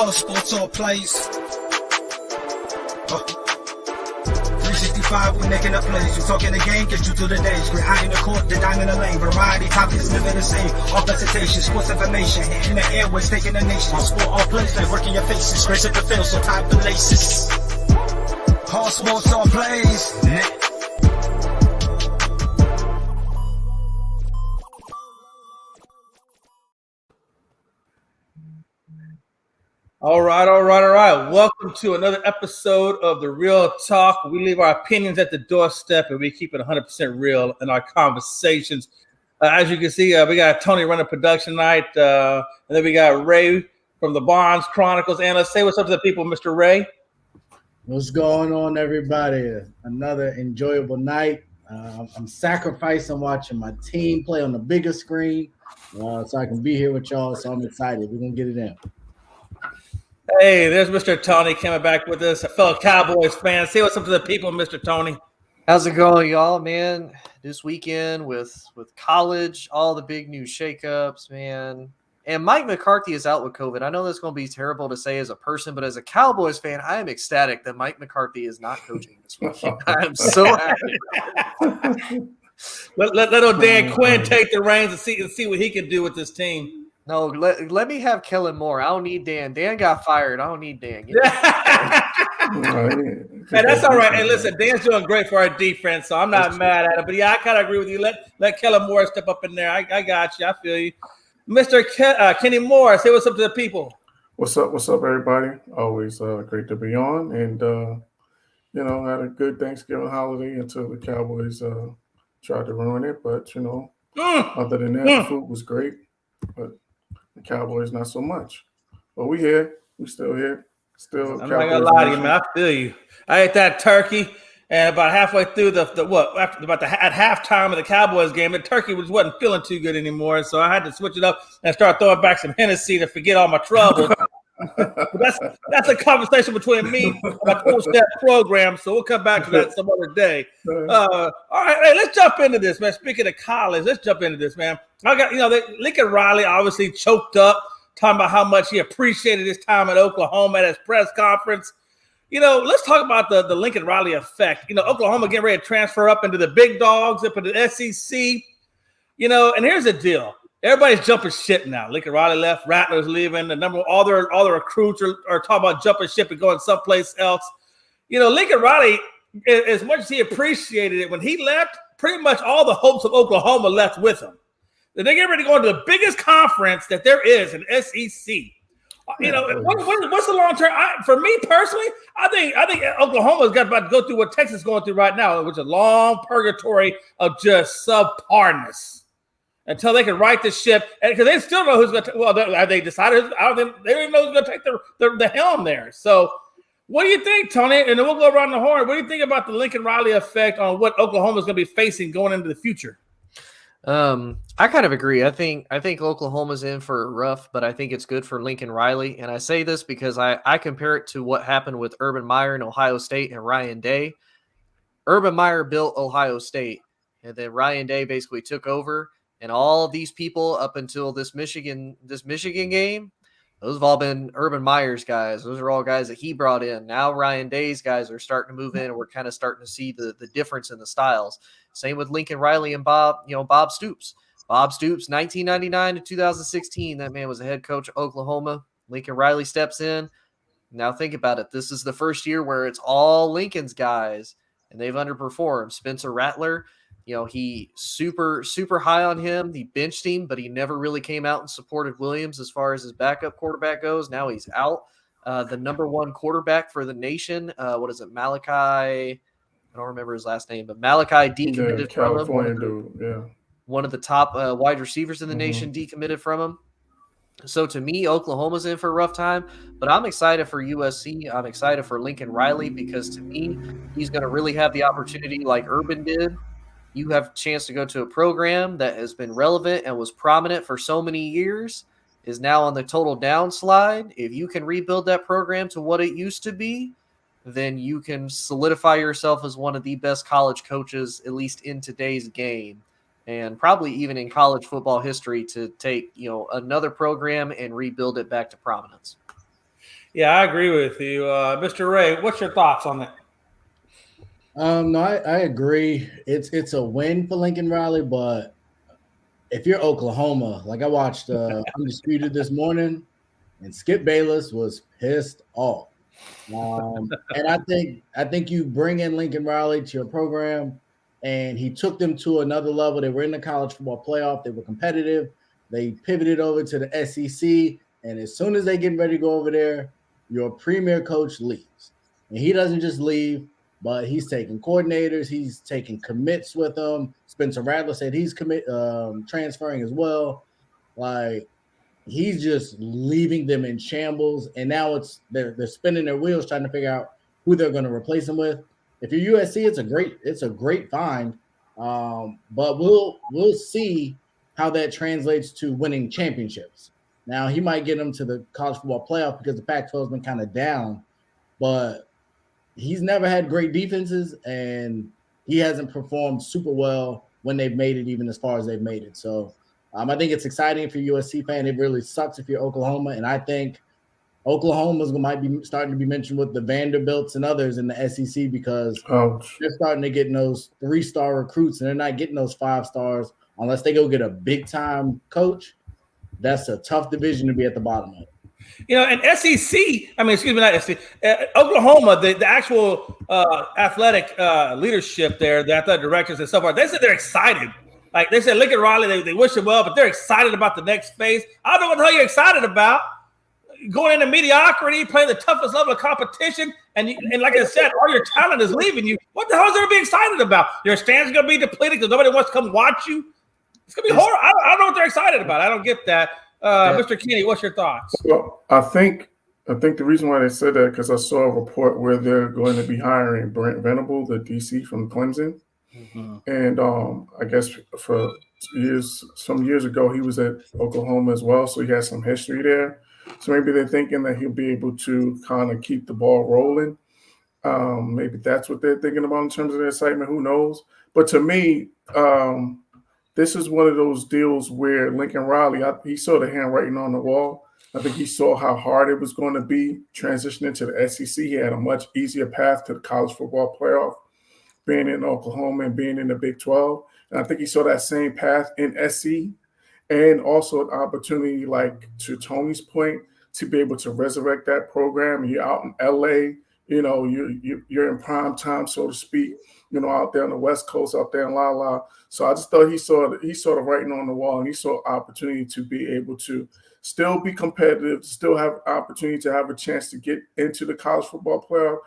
Hard sports all plays. 365, we're making up plays. You talking the game, get you to the days. We're high in the court, the dime in the lane. Variety topics, living the same. All presentation, sports information. Hitting the airways, taking the nation. Sport all plays, they working your faces. Grace at the field, so tie the laces. Hard sports all plays. All right. Welcome to another episode of The Real Talk. We leave our opinions at the doorstep and we keep it 100% real in our conversations. As you can see, we got Tony running production tonight, and then we got Ray from the Bonds Chronicles. And let's say what's up to the people, Mr. Ray. What's going on, everybody? Another enjoyable night. I'm sacrificing watching my team play on the bigger screen so I can be here with y'all. So I'm excited. We're going to get it in. Hey, there's Mr. Tony coming back with us, a fellow Cowboys fan. Say what's up to the people, Mr. Tony. How's it going, y'all, man? This weekend with college, all the big new shakeups, man. And Mike McCarthy is out with COVID. I know that's going to be terrible to say as a person, but as a Cowboys fan, I am ecstatic that Mike McCarthy is not coaching this weekend. I am so happy. Let old Dan Quinn take the reins and see what he can do with this team. No, let me have Kellen Moore. I don't need Dan. Dan got fired. I don't need Dan. Hey, that's all right. Hey, listen, Dan's doing great for our defense, so I'm not mad at it. But yeah, I kind of agree with you. Let Kellen Moore step up in there. I got you. I feel you. Mr. Kenny Moore, say what's up to the people. What's up, everybody? Always great to be on. And, had a good Thanksgiving holiday until the Cowboys tried to ruin it. But, other than that, the food was great. But the Cowboys, not so much. But we here. We still here. Still. I'm not going to lie to you, man. I feel you. I ate that turkey. And about halfway through at halftime of the Cowboys game, the turkey wasn't feeling too good anymore. So I had to switch it up and start throwing back some Hennessy to forget all my troubles. But that's a conversation between me and my 12-step program. So we'll come back to that some other day. All right, hey, let's jump into this, man. Speaking of college, let's jump into this, man. I got Lincoln Riley obviously choked up, talking about how much he appreciated his time at Oklahoma at his press conference. Let's talk about the Lincoln Riley effect. Oklahoma getting ready to transfer up into the big dogs, up into the SEC. And here's the deal. Everybody's jumping ship now. Lincoln Riley left, Rattler's leaving. All their recruits are talking about jumping ship and going someplace else. Lincoln Riley, as much as he appreciated it when he left, pretty much all the hopes of Oklahoma left with him. They're getting ready to go into the biggest conference that there is in SEC. What's the long term? For me personally, I think Oklahoma's about to go through what Texas is going through right now, which is a long purgatory of just subparness until they can right the ship. And because they still know who's going to. Well, have they decided? I don't think they don't even know who's going to take the helm there. So, what do you think, Tony? And then we'll go around the horn. What do you think about the Lincoln Riley effect on what Oklahoma's going to be facing going into the future? I kind of agree. I think Oklahoma's in for a rough, but I think it's good for Lincoln Riley. And I say this because I compare it to what happened with Urban Meyer in Ohio State and Ryan Day. Urban Meyer built Ohio State, and then Ryan Day basically took over. And all of these people up until this Michigan game, those have all been Urban Meyer's guys. Those are all guys that he brought in. Now Ryan Day's guys are starting to move in, and we're kind of starting to see the difference in the styles. Same with Lincoln Riley and Bob Stoops. Bob Stoops, 1999 to 2016, that man was the head coach of Oklahoma. Lincoln Riley steps in. Now think about it. This is the first year where it's all Lincoln's guys, and they've underperformed. Spencer Rattler, he super, super high on him. He benched him, but he never really came out and supported Williams as far as his backup quarterback goes. Now he's out. The number one quarterback for the nation, Malachi? I don't remember his last name, but Malachi decommitted from him. One of the top wide receivers in the nation decommitted from him. So to me, Oklahoma's in for a rough time, but I'm excited for USC. I'm excited for Lincoln Riley because to me, he's going to really have the opportunity like Urban did. You have a chance to go to a program that has been relevant and was prominent for so many years, is now on the total downslide. If you can rebuild that program to what it used to be, then you can solidify yourself as one of the best college coaches, at least in today's game, and probably even in college football history, to take another program and rebuild it back to prominence. Yeah, I agree with you. Mr. Ray, what's your thoughts on that? No, I agree. It's a win for Lincoln Riley, but if you're Oklahoma, like I watched Undisputed this morning, and Skip Bayless was pissed off. And I think you bring in Lincoln Riley to your program, and he took them to another level. They were in the college football playoff. They were competitive. They pivoted over to the SEC, and as soon as they get ready to go over there, your premier coach leaves, and he doesn't just leave, but he's taking coordinators. He's taking commits with them. Spencer Rattler said he's transferring as well. Like he's just leaving them in shambles, and now they're spinning their wheels trying to figure out who they're going to replace him with. If you're USC, it's a great find, but we'll see how that translates to winning championships. Now he might get them to the college football playoff because the Pac-12 has been kind of down, but he's never had great defenses, and he hasn't performed super well when they've made it, even as far as they've made it. So I think it's exciting if you're a USC fan. It really sucks if you're Oklahoma, and I think Oklahoma's might be starting to be mentioned with the Vanderbilts and others in the SEC because they're starting to get those 3-star recruits, and they're not getting those 5 stars unless they go get a big-time coach. That's a tough division to be at the bottom of. And SEC, excuse me, not SEC, Oklahoma, the actual athletic leadership there, the athletic directors and so forth, they said they're excited. Like they said, Lincoln Riley, they wish him well, but they're excited about the next phase. I don't know what the hell you're excited about. Going into mediocrity, playing the toughest level of competition, and like I said, all your talent is leaving you. What the hell is there to be excited about? Your stands are going to be depleted because nobody wants to come watch you. It's going to be horrible. I don't know what they're excited about. I don't get that. Mr. Kenny, what's your thoughts? Well, I think the reason why they said that because I saw a report where they're going to be hiring Brent Venable, the DC from Clemson. Mm-hmm. And I guess for some years ago, he was at Oklahoma as well, so he has some history there. So maybe they're thinking that he'll be able to kind of keep the ball rolling. Maybe that's what they're thinking about in terms of their excitement. Who knows? But to me, this is one of those deals where Lincoln Riley, he saw the handwriting on the wall. I think he saw how hard it was going to be transitioning to the SEC. He had a much easier path to the college football playoff, being in Oklahoma and being in the Big 12. And I think he saw that same path in SC and also an opportunity, like to Tony's point, to be able to resurrect that program. You're out in LA, you're in prime time, so to speak, out there on the West Coast, out there in La La. So I just thought he saw the writing on the wall, and he saw opportunity to be able to still be competitive, still have opportunity to have a chance to get into the college football playoff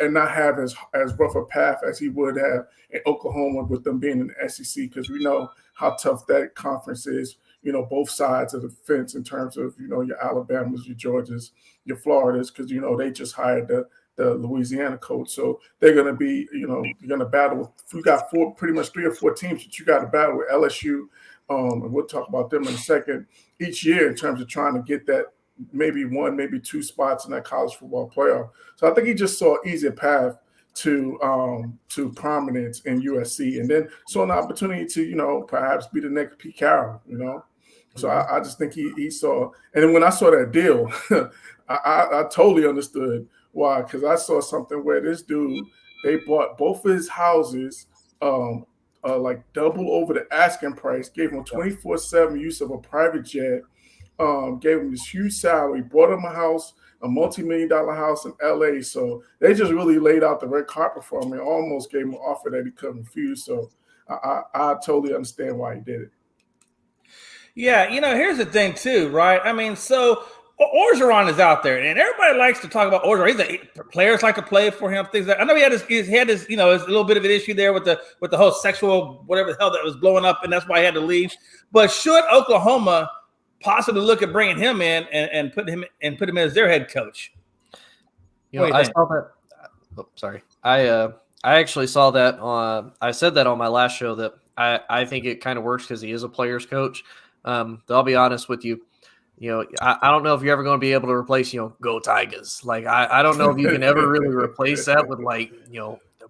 and not have as rough a path as he would have in Oklahoma with them being in the SEC, because we know how tough that conference is, both sides of the fence in terms of, your Alabamas, your Georgias, your Floridas, because, they just hired the Louisiana coach. So they're going to be, you're going to battle with, you got pretty much 3 or 4 teams that you got to battle with. LSU, and we'll talk about them in a second, each year in terms of trying to get that maybe 1, maybe 2 spots in that college football playoff. So I think he just saw an easier path to prominence in USC, and then saw an opportunity to, perhaps be the next Pete Carroll, So I just think he saw, and then when I saw that deal, I totally understood why, because I saw something where this dude, they bought both of his houses like double over the asking price, gave him 24/7 use of a private jet, gave him this huge salary, bought him a house, a multi-million-dollar house in LA. So they just really laid out the red carpet for him and almost gave him an offer that he couldn't refuse. So I totally understand why he did it. Yeah, here's the thing too, right? So Orgeron is out there, and everybody likes to talk about Orgeron. Players like to play for him. Things like, I know he had his his little bit of an issue there with the whole sexual whatever the hell that was blowing up, and that's why he had to leave. But should Oklahoma possibly look at bringing him in and put him in as their head coach? I saw that. Oh, sorry. I actually saw that I said that on my last show that I think it kind of works because he is a player's coach. I'll be honest with you. I don't know if you're ever going to be able to replace, Go Tigers. Like, I don't know if you can ever really replace that with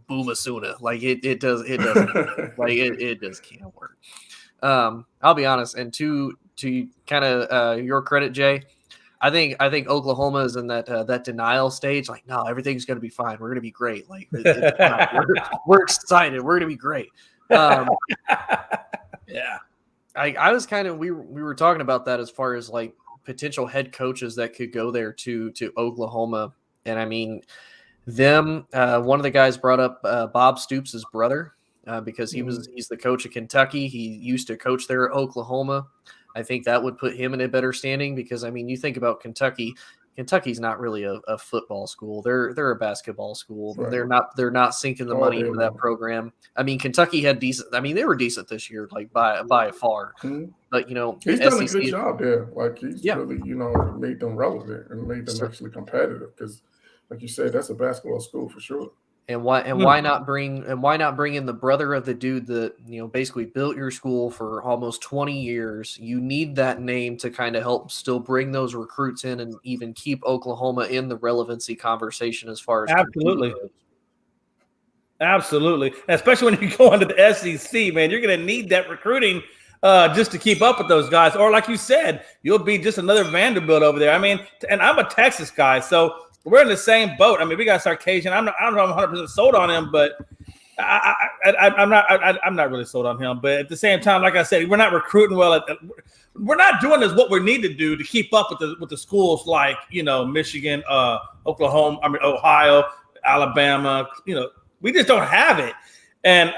Bumasuna. Like, it doesn't. Like, it just can't work. I'll be honest. And to kind of your credit, Jay, I think Oklahoma is in that denial stage. Like, no, everything's going to be fine. We're going to be great. Like, it's fine. We're excited. We're going to be great. Yeah. I was kind of we were talking about that as far as like potential head coaches that could go there to Oklahoma, and I mean them. One of the guys brought up Bob Stoops' brother because he's the coach of Kentucky. He used to coach there at Oklahoma. I think that would put him in a better standing because I mean you think about Kentucky. Kentucky's not really a football school. They're a basketball school. Right. They're not sinking the money into that program. I mean, Kentucky had decent. I mean, they were decent this year, like by far. Mm-hmm. But he's done a good job there. Like he's really made them relevant and made them actually competitive. Because, like you said, that's a basketball school for sure. And why not bring in the brother of the dude that basically built your school for almost 20 years? You need that name to kind of help still bring those recruits in and even keep Oklahoma in the relevancy conversation as far as Absolutely, especially when you go into the SEC, man, you're going to need that recruiting just to keep up with those guys. Or like you said, you'll be just another Vanderbilt over there. I mean, and I'm a Texas guy, so we're in the same boat. I mean, we got Sarkisian. I don't know if I'm 100% sold on him, but I'm not really sold on him. But at the same time, like I said, we're not recruiting well. We're not doing what we need to do to keep up with the schools like Michigan, Oklahoma, Ohio, Alabama. We just don't have it. And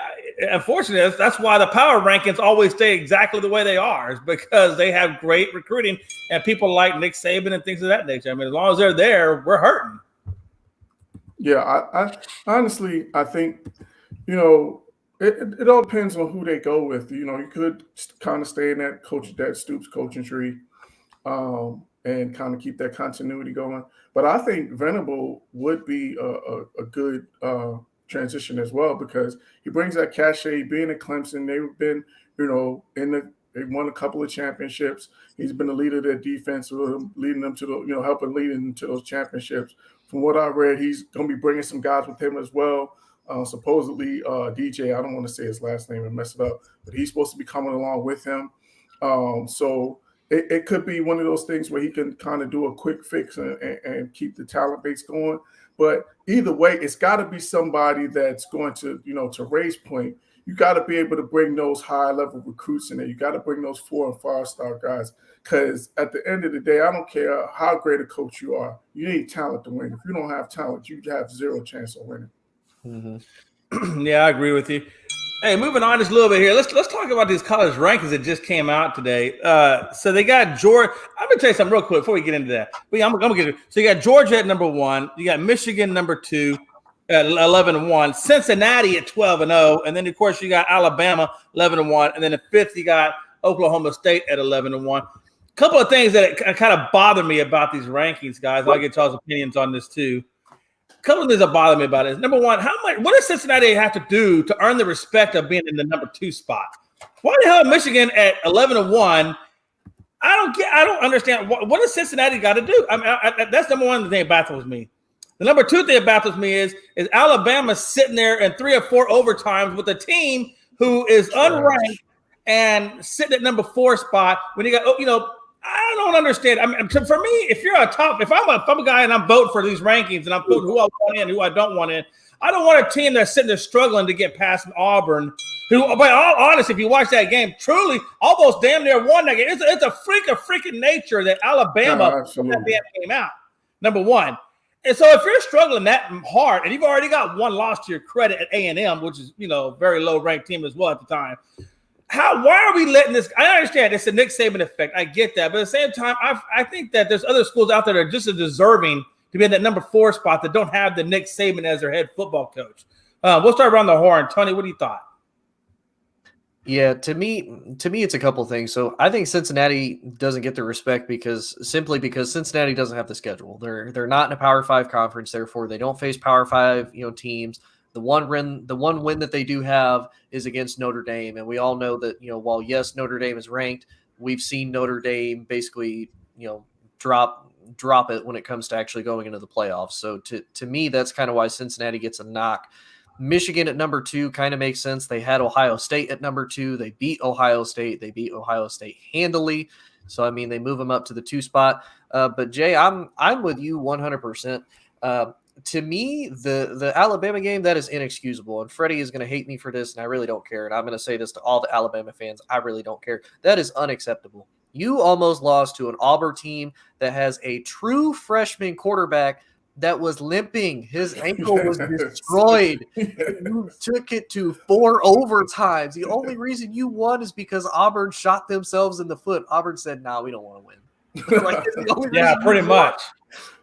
unfortunately, that's why the power rankings always stay exactly the way they are, is because they have great recruiting and people like Nick Saban and things of that nature. I mean, as long as they're there, we're hurting. Yeah, I honestly, I think, it all depends on who they go with. You could kind of stay in that Stoops coaching tree and kind of keep that continuity going. But I think Venable would be a good transition as well because he brings that cachet. Being at Clemson, they've been, they won a couple of championships. He's been the leader of their defense, leading them to helping lead them to those championships. From what I read, he's going to be bringing some guys with him as well. Supposedly, DJ, I don't want to say his last name and mess it up, but he's supposed to be coming along with him. So it could be one of those things where he can kind of do a quick fix and keep the talent base going. But either way, it's got to be somebody that's going to, to Ray's point, you got to be able to bring those high-level recruits in there. You got to bring those 4- and 5-star guys because at the end of the day, I don't care how great a coach you are. You need talent to win. If you don't have talent, you have zero chance of winning. Mm-hmm. Yeah, I agree with you. Hey, moving on just a little bit here. Let's talk about these college rankings that just came out today. So they got Georgia. I'm gonna tell you something real quick before we get into that. But I'm gonna get it. So you got Georgia at number 1. You got Michigan number 2 at 11-1. Cincinnati at 12-0, and then of course you got Alabama 11-1, and then the 5th you got Oklahoma State at 11-1. A couple of things that kind of bother me about these rankings, guys. I'll get y'all's opinions on this too. A couple of things that bother me about it. Number one, what does Cincinnati have to do to earn the respect of being in the number 2 spot? Why the hell Michigan at 11-1? I don't understand. What does Cincinnati got to do? I mean, that's number one thing that baffles me. The number 2 thing that baffles me is Alabama sitting there in 3 or 4 overtimes with a team who is unranked and sitting at number 4 spot when you got, I don't understand. I mean, for me, if I'm a guy and I'm voting for these rankings and I'm voting who I want in, who I don't want in, I don't want a team that's sitting there struggling to get past Auburn, who, by all honesty, if you watch that game, truly almost damn near won that game. It's a freak of freaking nature that Alabama came out, number 1. And so if you're struggling that hard and you've already got one loss to your credit at A&M, which is, a very low-ranked team as well at the time, why are we letting this? I understand it's a Nick Saban effect. I get that. But at the same time, I think that there's other schools out there that are just as deserving to be in that number 4 spot that don't have the Nick Saban as their head football coach. We'll start around the horn. Tony, what do you thought? Yeah, to me, it's a couple things. So I think Cincinnati doesn't get the respect because Cincinnati doesn't have the schedule. They're not in a Power 5 conference, therefore they don't face Power 5 teams. The one win that they do have is against Notre Dame, and we all know that while yes Notre Dame is ranked, we've seen Notre Dame basically drop it when it comes to actually going into the playoffs. So to me, that's kind of why Cincinnati gets a knock. Michigan at number 2 kind of makes sense. They had Ohio State at number 2. They beat Ohio State. They beat Ohio State handily. So, I mean, they move them up to the 2 spot. But Jay, I'm with you 100%. To me, the Alabama game, that is inexcusable. And Freddie is going to hate me for this, and I really don't care. And I'm going to say this to all the Alabama fans. I really don't care. That is unacceptable. You almost lost to an Auburn team that has a true freshman quarterback that was limping. His ankle was destroyed. You took it to 4 overtimes. The only reason you won is because Auburn shot themselves in the foot. Auburn said, "Nah, we don't want to win." Like, it's the only Yeah, reason pretty much.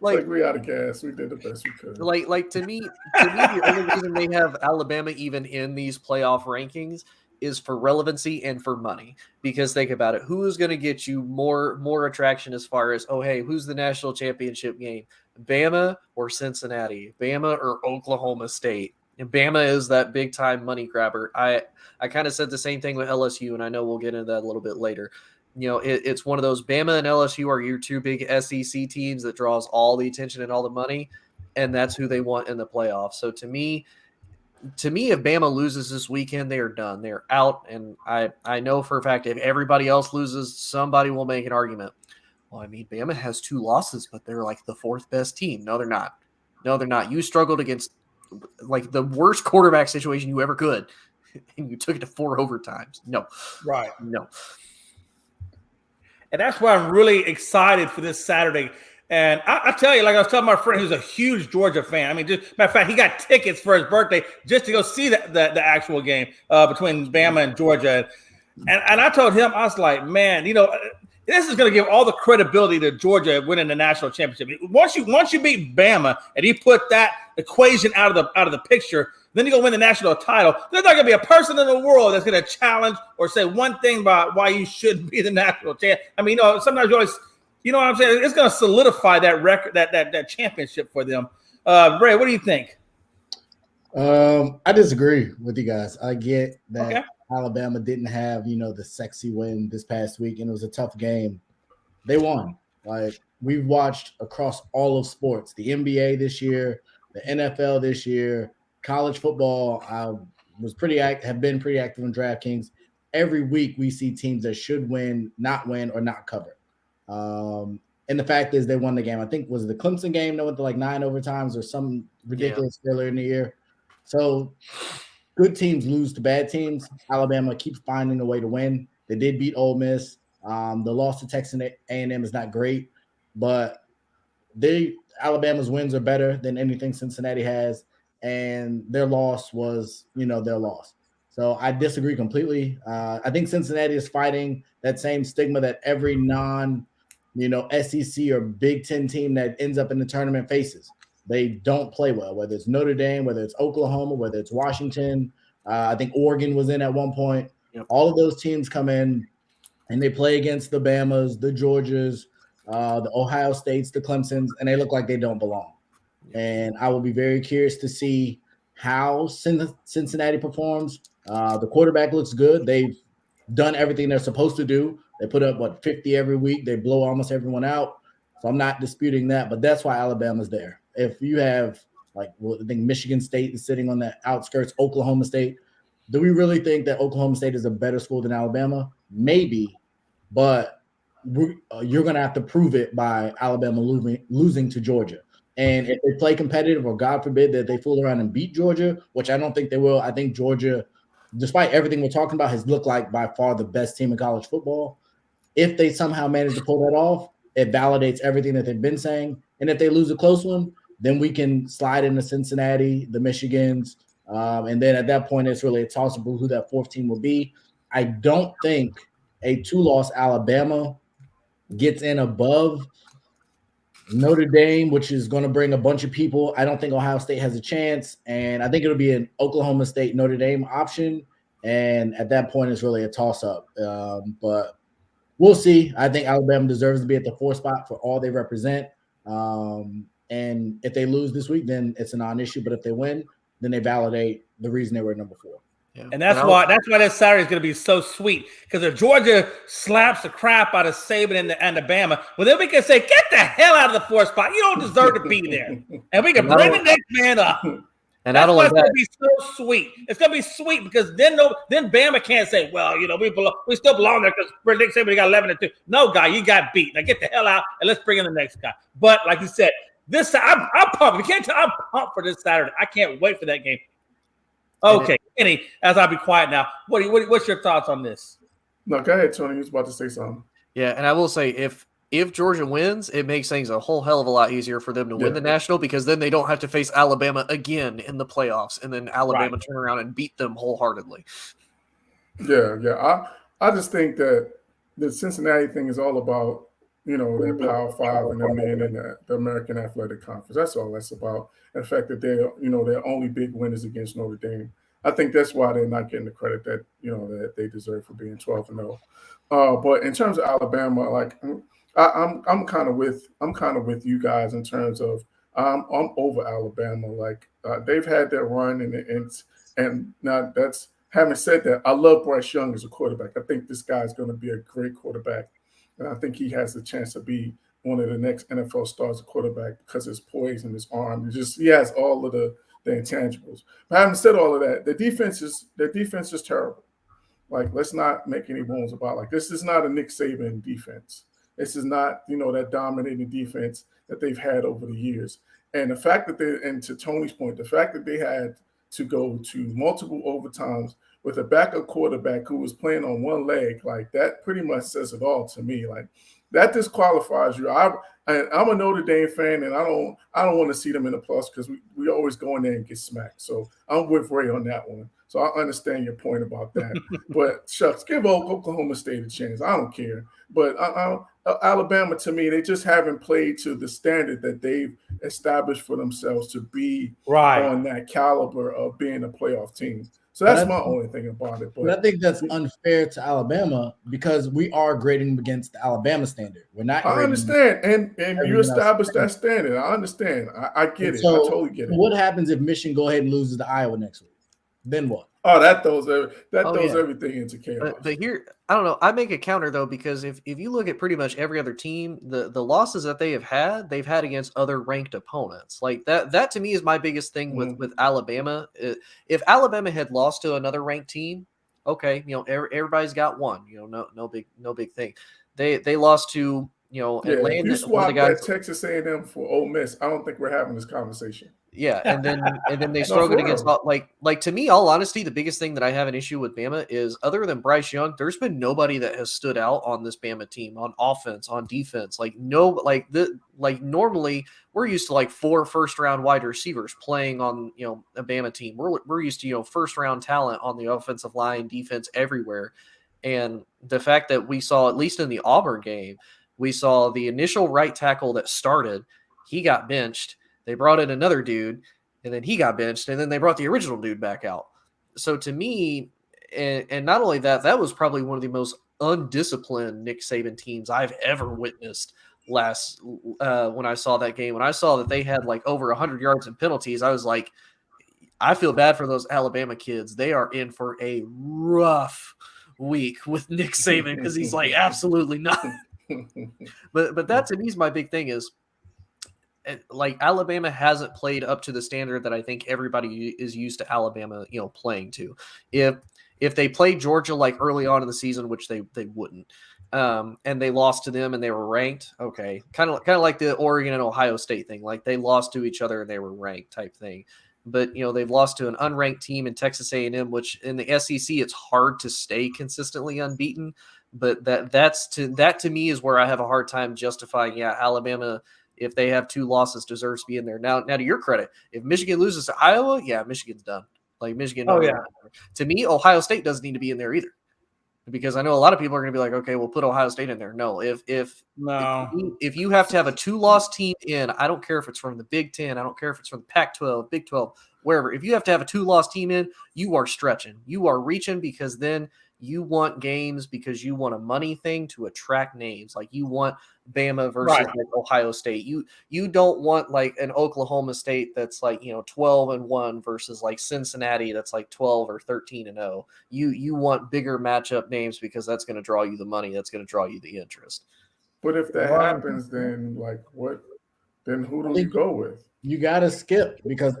Like we out of gas. We did the best we could. Like to me, the only reason they have Alabama even in these playoff rankings is for relevancy and for money. Because think about it, who is going to get you more attraction as far as, oh hey, who's the national championship game? Bama or Cincinnati? Bama or Oklahoma State? And Bama is that big time money grabber. I kind of said the same thing with LSU, and I know we'll get into that a little bit later. You know, it's one of those. Bama and LSU are your two big SEC teams that draws all the attention and all the money, and that's who they want in the playoffs. So to me, if Bama loses this weekend, they are done. They're out, and I know for a fact if everybody else loses, somebody will make an argument. Well, I mean, Bama has 2 losses, but they're like the 4th best team. No, they're not. No, they're not. You struggled against like the worst quarterback situation you ever could, and you took it to 4 overtimes. No. Right. No. And that's why I'm really excited for this Saturday. And I tell you, like I was telling my friend who's a huge Georgia fan. I mean, just matter of fact, he got tickets for his birthday just to go see the actual game between Bama and Georgia. And I told him, I was like, man, you know, this is going to give all the credibility to Georgia winning the national championship. Once you beat Bama and you put that equation out of the picture, then you go win the national title. There's not going to be a person in the world that's going to challenge or say one thing about why you shouldn't be the national champ. I mean, you know, sometimes you always, you know what I'm saying? It's going to solidify that record, that championship for them. Ray, what do you think? I disagree with you guys. I get that. Okay. Alabama didn't have, you know, the sexy win this past week, and it was a tough game. They won. Like, we've watched across all of sports, the NBA this year, the NFL this year, college football. I have been pretty active in DraftKings. Every week we see teams that should win, or not cover. And the fact is they won the game. I think was the Clemson game that went to like 9 overtimes or some ridiculous earlier in the year. So good teams lose to bad teams. Alabama keeps finding a way to win. They did beat Ole Miss. The loss to Texas A&M is not great, but Alabama's wins are better than anything Cincinnati has, and their loss was, you know, their loss. So I disagree completely. I think Cincinnati is fighting that same stigma that every SEC or Big Ten team that ends up in the tournament faces. They don't play well, whether it's Notre Dame, whether it's Oklahoma, whether it's Washington. I think Oregon was in at one point. Yep. All of those teams come in and they play against the Bamas, the Georgias, the Ohio States, the Clemsons, and they look like they don't belong. And I will be very curious to see how Cincinnati performs. The quarterback looks good. They've done everything they're supposed to do. They put up, 50 every week. They blow almost everyone out. So I'm not disputing that, but that's why Alabama's there. If you have, I think Michigan State is sitting on the outskirts, Oklahoma State, do we really think that Oklahoma State is a better school than Alabama? Maybe, but you're going to have to prove it by Alabama losing to Georgia. And if they play competitive, or God forbid that they fool around and beat Georgia, which I don't think they will. I think Georgia, despite everything we're talking about, has looked like by far the best team in college football. If they somehow manage to pull that off, it validates everything that they've been saying. And if they lose a close one, then we can slide into Cincinnati, the Michigans. And then at that point, it's really a toss-up who that 4th team will be. I don't think a 2-loss Alabama gets in above Notre Dame, which is going to bring a bunch of people. I don't think Ohio State has a chance. And I think it'll be an Oklahoma State, Notre Dame option. And at that point, it's really a toss-up. But we'll see. I think Alabama deserves to be at the 4th spot for all they represent. And if they lose this week, then it's a non-issue. But if they win, then they validate the reason they were number 4. Yeah. And that's why this Saturday is going to be so sweet, because if Georgia slaps the crap out of Saban and the Bama, well, then we can say, get the hell out of the 4th spot. You don't deserve to be there. And we can bring the next man up. And that's not why only it's going that, to be so sweet. It's going to be sweet because then Bama can't say, well, we still belong there because Nick Saban got 11-2. No, guy, you got beat. Now get the hell out and let's bring in the next guy. But like you said, I'm pumped. You can't tell I'm pumped for this Saturday. I can't wait for that game. Okay, Kenny, as I'll be quiet now, what's your thoughts on this? No, go ahead, Tony. You was about to say something. Yeah, and I will say if Georgia wins, it makes things a whole hell of a lot easier for them to win the national because then they don't have to face Alabama again in the playoffs, and then Alabama turn around and beat them wholeheartedly. Yeah. I just think that the Cincinnati thing is all about, that Power Five and them being in the American Athletic Conference. That's all that's about. And the fact that they're, their only big win is against Notre Dame. I think that's why they're not getting the credit that, that they deserve for being 12-0. But in terms of Alabama, like I'm kind of with you guys in terms of I'm over Alabama. Like they've had their run and now that's having said that, I love Bryce Young as a quarterback. I think this guy is going to be a great quarterback. And I think he has the chance to be one of the next NFL stars at quarterback because his poise and his arm. He has all of the intangibles. But having said all of that, their defense is terrible. Like, let's not make any bones about it. Like, this is not a Nick Saban defense. This is not, that dominating defense that they've had over the years. And the fact that and to Tony's point, the fact that they had to go to multiple overtimes with a backup quarterback who was playing on one leg, like that pretty much says it all to me. Like that disqualifies you. I'm a Notre Dame fan, and I don't want to see them in the plus because we always go in there and get smacked. So I'm with Ray on that one. So I understand your point about that. But shucks, give Oklahoma State a chance. I don't care. But Alabama, to me, they just haven't played to the standard that they've established for themselves to be on that caliber of being a playoff team. So that's my only thing about it. But I think that's unfair to Alabama because we are grading against the Alabama standard. We're not. I understand, and you established that standard. I understand. I get it. I totally get it. What happens if Michigan go ahead and loses to Iowa next week? Then what? Oh, that throws everything into chaos. But here, I don't know. I make a counter though because if you look at pretty much every other team, the losses that they've had against other ranked opponents. Like that to me is my biggest thing with Alabama. If Alabama had lost to another ranked team, okay, everybody's got one. No big thing. They lost to Atlanta. If you swap that Texas A&M for Ole Miss, I don't think we're having this conversation. Yeah, and then they struggled against like to me, all honesty, the biggest thing that I have an issue with Bama is other than Bryce Young, there's been nobody that has stood out on this Bama team on offense, on defense. Normally we're used to like 4 first-round wide receivers playing on a Bama team. We're used to first-round talent on the offensive line, defense everywhere, and the fact that we saw at least in the Auburn game, we saw the initial right tackle that started, he got benched. They brought in another dude, and then he got benched, and then they brought the original dude back out. So to me, and not only that, that was probably one of the most undisciplined Nick Saban teams I've ever witnessed when I saw that game. When I saw that they had like over 100 yards in penalties, I was like, I feel bad for those Alabama kids. They are in for a rough week with Nick Saban because he's like, absolutely not. But that to me is my big thing is, like Alabama hasn't played up to the standard that I think everybody is used to Alabama, playing to. If they played Georgia like early on in the season, which they wouldn't, and they lost to them and they were ranked, okay, kind of like the Oregon and Ohio State thing, like they lost to each other and they were ranked type thing. But they've lost to an unranked team in Texas A&M, which in the SEC it's hard to stay consistently unbeaten. But that to me is where I have a hard time justifying. Yeah, Alabama, if they have 2 losses, deserves to be in there. Now to your credit, if Michigan loses to Iowa, yeah, Michigan's done. Like Michigan. Oh yeah. To me, Ohio State doesn't need to be in there either, because I know a lot of people are going to be like, okay, we'll put Ohio State in there. No, if you have to have a 2-loss team in, I don't care if it's from the Big Ten, I don't care if it's from the Pac-12, Big 12, wherever. If you have to have a 2-loss team in, you are stretching. You are reaching because then you want games because you want a money thing to attract names. Like you want Bama versus like Ohio State. You don't want like an Oklahoma State that's like 12-1 versus like Cincinnati that's like 12 or 13-0. You want bigger matchup names because that's going to draw you the money. That's going to draw you the interest. But if that happens, then like what then who do you go with? You got to skip because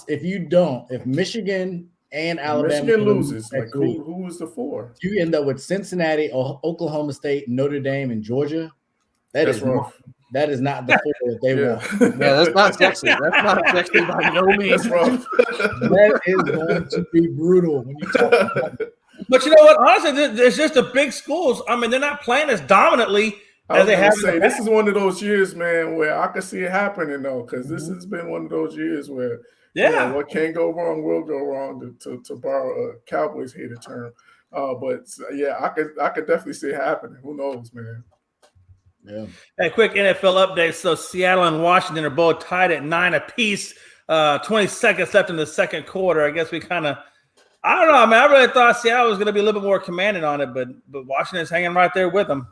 if Michigan and Alabama Michigan loses, like next week, who is the 4? you end up with Cincinnati, Oklahoma State, Notre Dame, and Georgia. That's rough. That is not the 4 that they want. Yeah, that's not sexy. That's not sexy by no means. That's rough. That is going to be brutal when you talk about it. But you know what? Honestly, it's just the big schools. I mean, they're not playing as dominantly as they have. This is one of those years, man, where I can see it happening though, because this has been one of those years where what can go wrong will go wrong. To borrow a Cowboys hater term, but yeah, I could definitely see it happening. Who knows, man? Yeah. Hey, quick NFL update. So Seattle and Washington are both tied at 9 apiece. 20 seconds left in the second quarter. I guess we kind of, I don't know. I mean, I really thought Seattle was going to be a little bit more commanding on it, but Washington's hanging right there with them.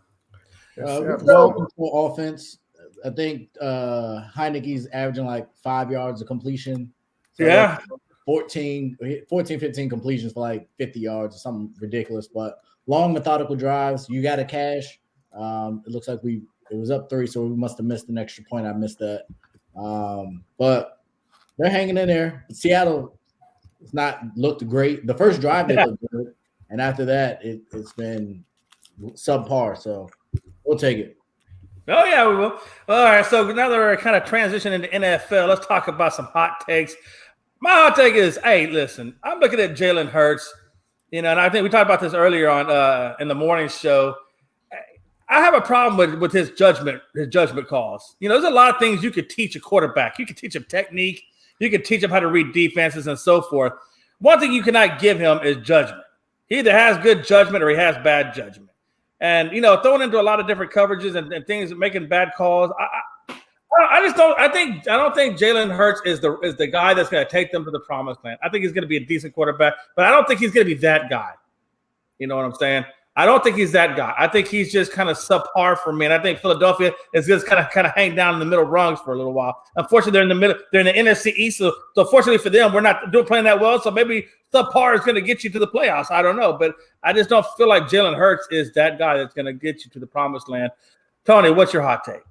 Ball control offense. I think Heineke's averaging like 5 yards of completion. So 14, 15 completions for like 50 yards or something ridiculous. But long, methodical drives. You got to cash. It looks like it was up 3, so we must have missed an extra point. I missed that. But they're hanging in there. Seattle has not looked great. The first drive they looked good, and after that, it's been subpar. So we'll take it. Oh, yeah, we will. All right, so now that we're kind of transitioning into NFL, let's talk about some hot takes. My hot take is, hey, listen, I'm looking at Jalen Hurts, and I think we talked about this earlier on in the morning show. I have a problem with his judgment calls. There's a lot of things you could teach a quarterback. You could teach him technique. You could teach him how to read defenses and so forth. One thing you cannot give him is judgment. He either has good judgment or he has bad judgment. And, throwing into a lot of different coverages and things, making bad calls. I don't think Jalen Hurts is the guy that's going to take them to the promised land. I think he's going to be a decent quarterback, but I don't think he's going to be that guy. You know what I'm saying? I don't think he's that guy. I think he's just kind of subpar for me. And I think Philadelphia is just kind of hang down in the middle rungs for a little while. Unfortunately, they're in the middle. They're in the NFC East. So fortunately for them, we're not playing that well. So maybe subpar is going to get you to the playoffs. I don't know. But I just don't feel like Jalen Hurts is that guy that's going to get you to the promised land. Tony, what's your hot take?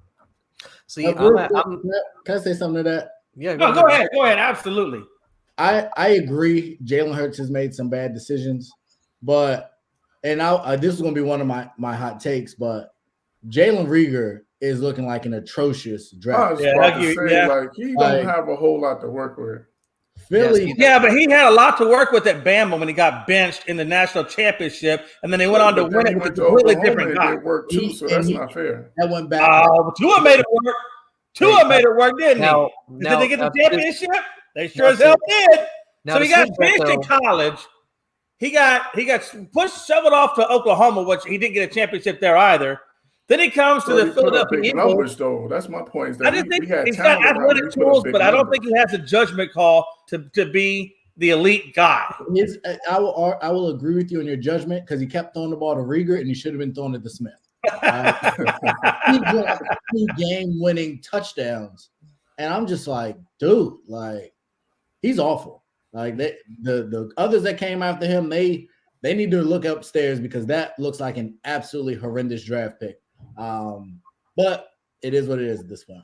See, can I say something to that? Yeah. Go ahead. Go ahead. Absolutely. I agree. Jalen Hurts has made some bad decisions, but this is going to be one of my hot takes, but Jalen Reagor is looking like an atrocious draft. He don't have a whole lot to work with. Philly, but he had a lot to work with at Bama when he got benched in the national championship, and then they went on to win it with a completely different guy. It worked too, so that's not fair. That went back. Tua made it work. Tua made it work, didn't he? Did they get the championship? They sure as hell did. So he got benched in college. He got shoveled off to Oklahoma, which he didn't get a championship there either. Then he comes to the Philadelphia Eagles. Numbers, though. That's my point. I just think he's got athletic tools, but I don't think he has a judgment call to be the elite guy. I will agree with you on your judgment because he kept throwing the ball to Reagor and he should have been throwing it to Smith. He dropped 2 game-winning touchdowns, and I'm just like, dude, like he's awful. Like the others that came after him, they need to look upstairs because that looks like an absolutely horrendous draft pick. But it is what it is at this point.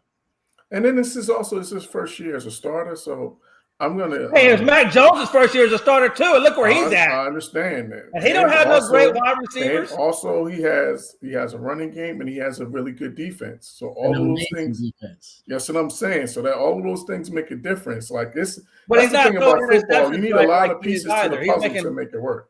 And then this is his first year as a starter, so I'm gonna. Hey, it's Mac Jones' first year as a starter too, and look where he's at. I understand that. And he don't have no great wide receivers. And also, he has a running game and he has a really good defense. So all those things. Defense. That's what I'm saying. So that all of those things make a difference. Like this. But he's not about football. You need a lot of pieces to the puzzle to make it work.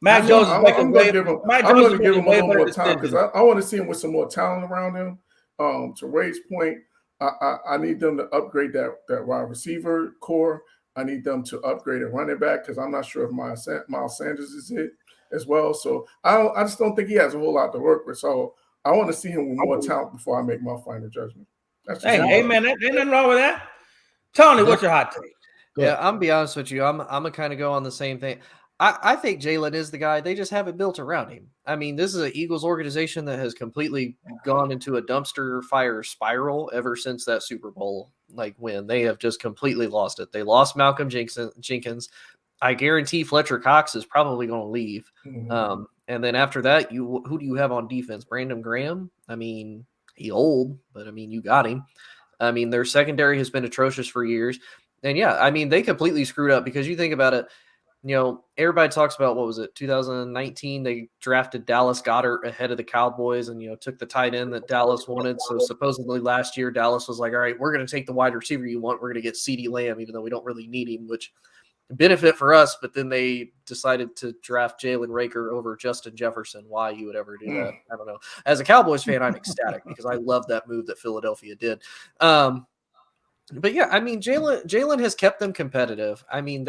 Mac Jones is making way. I'm going to give him a little more time because I want to see him with some more talent around him. To Ray's point, I need them to upgrade that wide receiver core. I need them to upgrade a running back because I'm not sure if Miles Sanders is it as well. So I just don't think he has a whole lot to work with. So I want to see him with more talent before I make my final judgment. Hey, man, ain't nothing wrong with that. Tony, what's your hot take? Yeah, I'm be honest with you. I'm gonna kind of go on the same thing. I think Jalen is the guy. They just have it built around him. I mean, this is an Eagles organization that has completely gone into a dumpster fire spiral ever since that Super Bowl win. They have just completely lost it. They lost Malcolm Jenkins. I guarantee Fletcher Cox is probably going to leave. Mm-hmm. And then after that, who do you have on defense? Brandon Graham? I mean, he's old, but I mean, you got him. I mean, their secondary has been atrocious for years. And yeah, I mean, they completely screwed up because you think about it, everybody talks about, what was it, 2019, they drafted Dallas Goedert ahead of the Cowboys and, took the tight end that Dallas wanted. So supposedly last year, Dallas was like, all right, we're going to take the wide receiver you want. We're going to get CeeDee Lamb, even though we don't really need him, which benefit for us. But then they decided to draft Jalen Reagor over Justin Jefferson. Why you would ever do that, I don't know. As a Cowboys fan, I'm ecstatic because I love that move that Philadelphia did. But yeah, I mean, Jalen has kept them competitive. I mean,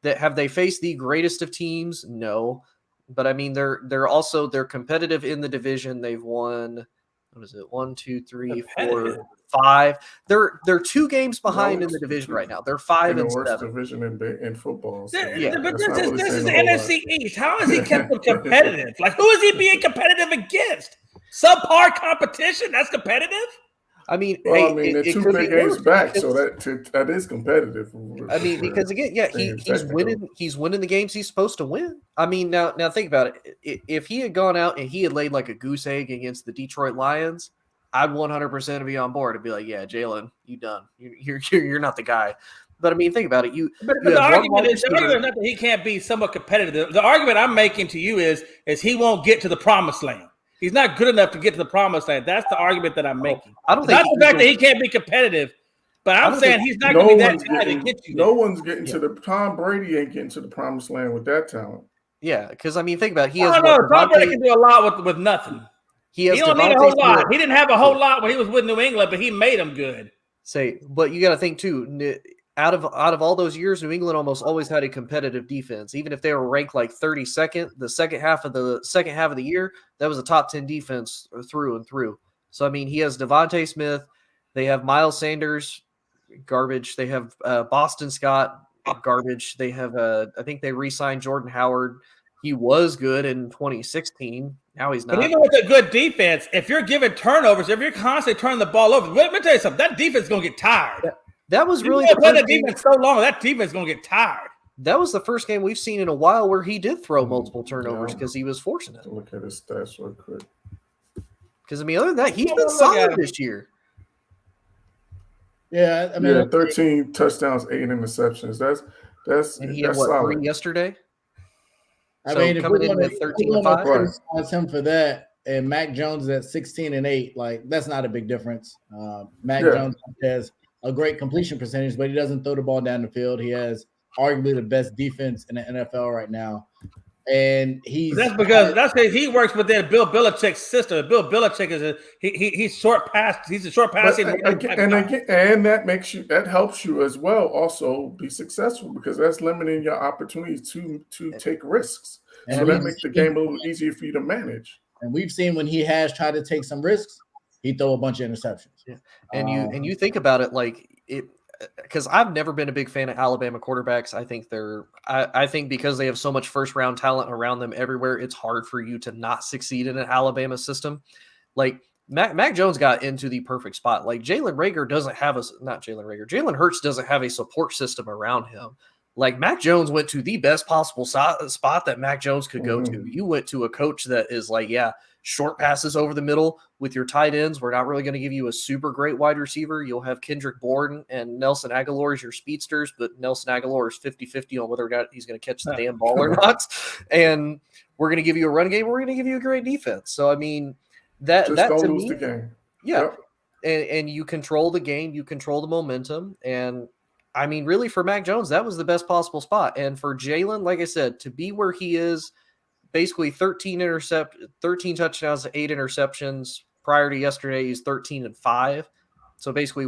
have they faced the greatest of teams? No, but I mean, they're competitive in the division. They've won, what is it? 1, 2, 3, 4, 5. They're 2 games behind in the division right now. They're 5 and 7. Worst division in football. So but this is the NFC East. How has he kept them competitive? Like, who is he being competitive against? Subpar competition? That's competitive? I mean, they're 2 big games back, so that is competitive. I mean, because again, yeah, he's winning. He's winning the games he's supposed to win. I mean, now think about it. If he had gone out and he had laid like a goose egg against the Detroit Lions, I'd 100% be on board and be like, yeah, Jalen, you done. You're not the guy. But I mean, think about it. But the argument is not that he can't be somewhat competitive. The argument I'm making to you is he won't get to the promised land. He's not good enough to get to the promised land. That's the argument that I'm making. I don't think not the fact that he can't be competitive, but I'm saying he's not going to be that guy to get you there. No one's getting to the Tom Brady ain't getting to the promised land with that talent. Yeah, because I mean, think about it. Tom Brady can do a lot with nothing. He don't need a whole lot. He didn't have a whole lot when he was with New England, but he made them good. But you got to think too. Out of all those years, New England almost always had a competitive defense. Even if they were ranked like 32nd, the second half of the year, that was a top 10 defense through and through. So I mean, he has Devontae Smith, they have Miles Sanders, garbage. They have Boston Scott, garbage. They have I think they re-signed Jordan Howard. He was good in 2016. Now he's not. But even with a good defense, if you're giving turnovers, if you're constantly turning the ball over, let me tell you something. That defense is going to get tired. Yeah. That was really the defense so long. That defense is going to get tired. That was the first game we've seen in a while where he did throw multiple turnovers because he was forcing it. Look at his stats real quick. Because I mean, other than that, he's been solid this year. Yeah, I mean, 13 touchdowns, 8 interceptions. That's and he had solid. 3 yesterday. I mean, if coming we're in with 13-5, criticize him for that, and Mac Jones at 16-8, like that's not a big difference. Mac Jones has a great completion percentage, but he doesn't throw the ball down the field. He has arguably the best defense in the NFL right now, and that's because he works within Bill Belichick's system. Bill Belichick is he's short pass. He's a short passing. And that helps you as well. Also, be successful because that's limiting your opportunities to take risks. So that makes the game a little easier for you to manage. And we've seen when he has tried to take some risks, he throw a bunch of interceptions. Yeah. And you think about it like it, because I've never been a big fan of Alabama quarterbacks. I think I think because they have so much first round talent around them everywhere, it's hard for you to not succeed in an Alabama system. Like Mac Jones got into the perfect spot. Like Jalen Hurts doesn't have a support system around him. Like Mac Jones went to the best possible spot that Mac Jones could go to. You went to a coach that is like, short passes over the middle with your tight ends. We're not really going to give you a super great wide receiver. You'll have Kendrick Bourne and Nelson Aguilar as your speedsters, but Nelson Aguilar is 50-50 on whether or not he's going to catch the damn ball or not. And we're going to give you a run game. We're going to give you a great defense. So, I mean, that don't to lose me, the game. Yeah. Yep. And you control the game. You control the momentum. And, I mean, really for Mac Jones, that was the best possible spot. And for Jalen, like I said, to be where he is, basically 13 touchdowns, 8 interceptions. Prior to yesterday, he's 13-5. So basically,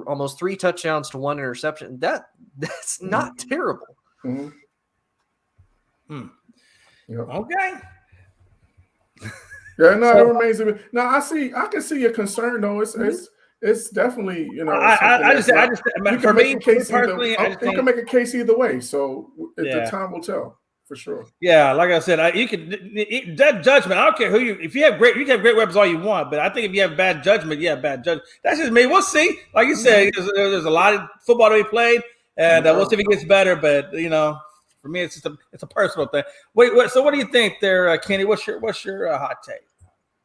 almost 3 touchdowns to 1 interception. That's not terrible. Yep. Okay. Yeah, no, it remains. Now I can see your concern though. It's definitely I just for me personally, you can make a case either way. So the time will tell. For sure. Yeah, like I said, you could that judgment. I don't care if you have great weapons all you want, but I think if you have bad judgment, bad judgment. That's just me. We'll see. Like you said, there's a lot of football to be played, and we'll see if it gets better. But for me, it's just it's a personal thing. Wait. So what do you think there, Kenny? What's your hot take?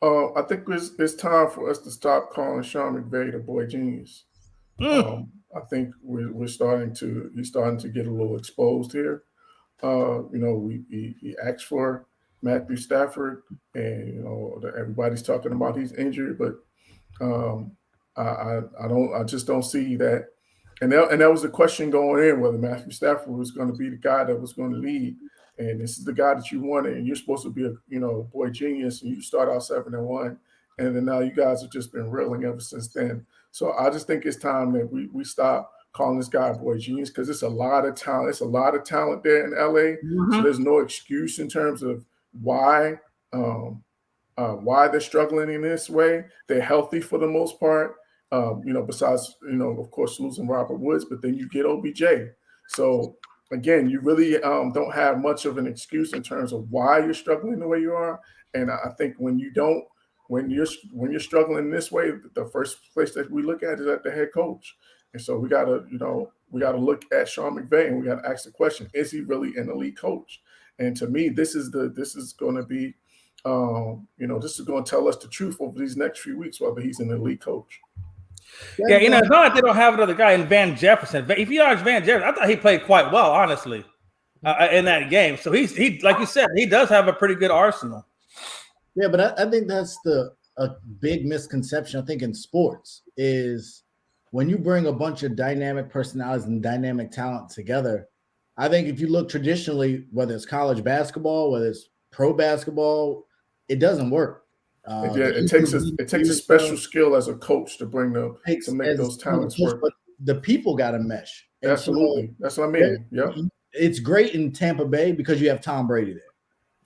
I think it's time for us to stop calling Sean McVay the boy genius. I think we're starting to he's starting to get a little exposed here. He asked for Matthew Stafford, and everybody's talking about he's injured, but um, I just don't see that. And that was the question going in, whether Matthew Stafford was going to be the guy that was going to lead. And this is the guy that you wanted, and you're supposed to be a boy genius, and you start out 7-1, and then now you guys have just been reeling ever since then. So I just think it's time that we stop calling this guy a boy genius, because it's a lot of talent. It's a lot of talent there in LA. So there's no excuse in terms of why they're struggling in this way. They're healthy for the most part. Besides, of course, losing Robert Woods, but then you get OBJ. So again, you really don't have much of an excuse in terms of why you're struggling the way you are. And I think when you're struggling this way, the first place that we look at is at the head coach. And so we gotta look at Sean McVay, and we gotta ask the question: is he really an elite coach? And to me, this is going to be, this is going to tell us the truth over these next few weeks whether he's an elite coach. Yeah, it's not like they don't have another guy in Van Jefferson. If you ask Van Jefferson, I thought he played quite well, honestly, in that game. So he like you said, he does have a pretty good arsenal. Yeah, but I think that's a big misconception, I think, in sports is when you bring a bunch of dynamic personalities and dynamic talent together. I think if you look traditionally, whether it's college basketball, whether it's pro basketball, it doesn't work. It takes a special skill as a coach to bring them to make those talents work. But the people got to mesh. And absolutely, that's what I mean. Yeah, it's great in Tampa Bay because you have Tom Brady there,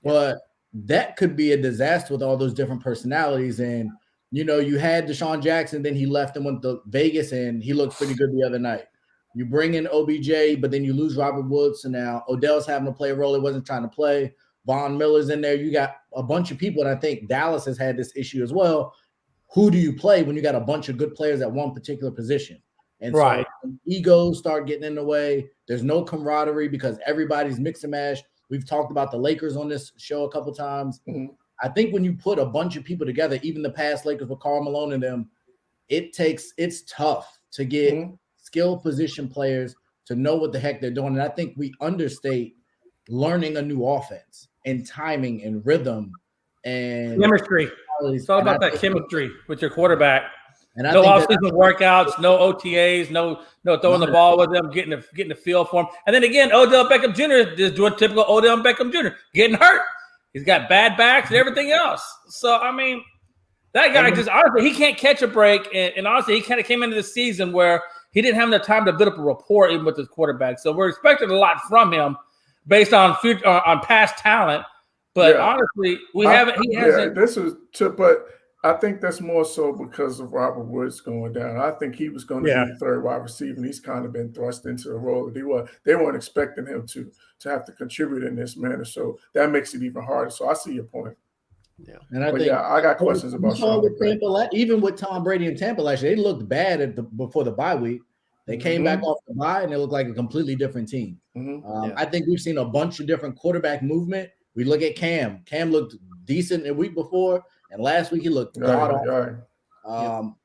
but that could be a disaster with all those different personalities. And you had Deshaun Jackson, then he left and went to Vegas, and he looked pretty good the other night. You bring in OBJ, but then you lose Robert Woods, so now Odell's having to play a role he wasn't trying to play. Von Miller's in there. You got a bunch of people, and I think Dallas has had this issue as well. Who do you play when you got a bunch of good players at one particular position? And so egos start getting in the way. There's no camaraderie because everybody's mix and mash. We've talked about the Lakers on this show a couple times. Mm-hmm. I think when you put a bunch of people together, even the past Lakers with Karl Malone and them, it's tough to get skilled position players to know what the heck they're doing. And I think we understate learning a new offense and timing and rhythm and chemistry. It's all about that chemistry with your quarterback. And no off-season workouts, no OTAs, no throwing the ball with them, getting the feel for them. And then again, Odell Beckham Jr. is doing typical Odell Beckham Jr. getting hurt. He's got bad backs and everything else. So I mean, that guy just honestly he can't catch a break. And honestly, he kind of came into the season where he didn't have enough time to build up a rapport even with his quarterback. So we're expecting a lot from him based on past talent. But honestly, we haven't. He hasn't. But I think that's more so because of Robert Woods going down. I think he was going to be the third wide receiver, and he's kind of been thrust into the role that they weren't expecting him to have to contribute in this manner. So that makes it even harder. So I see your point. Yeah, and I got questions about Sean McVay. Even with Tom Brady and Tampa last year, they looked bad before the bye week. They came back off the bye, and they looked like a completely different team. I think we've seen a bunch of different quarterback movement. We look at Cam. Cam looked decent the week before, and last week he looked god-awful.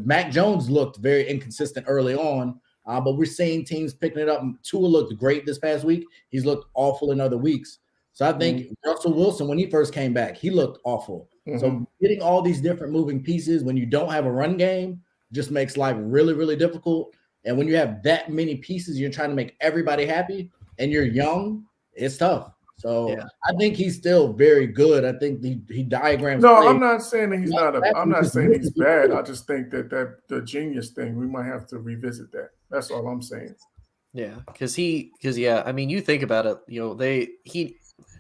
Mac Jones looked very inconsistent early on, but we're seeing teams picking it up. Tua looked great this past week. He's looked awful in other weeks. So I think Russell Wilson, when he first came back, he looked awful. So getting all these different moving pieces when you don't have a run game just makes life really, really difficult. And when you have that many pieces, you're trying to make everybody happy, and you're young, it's tough. So I think he's still very good. I think he diagrams. No, I'm not saying that he's not. I'm not saying he's bad. I just think that the genius thing, we might have to revisit that. That's all I'm saying. Yeah, because I mean, you think about it. He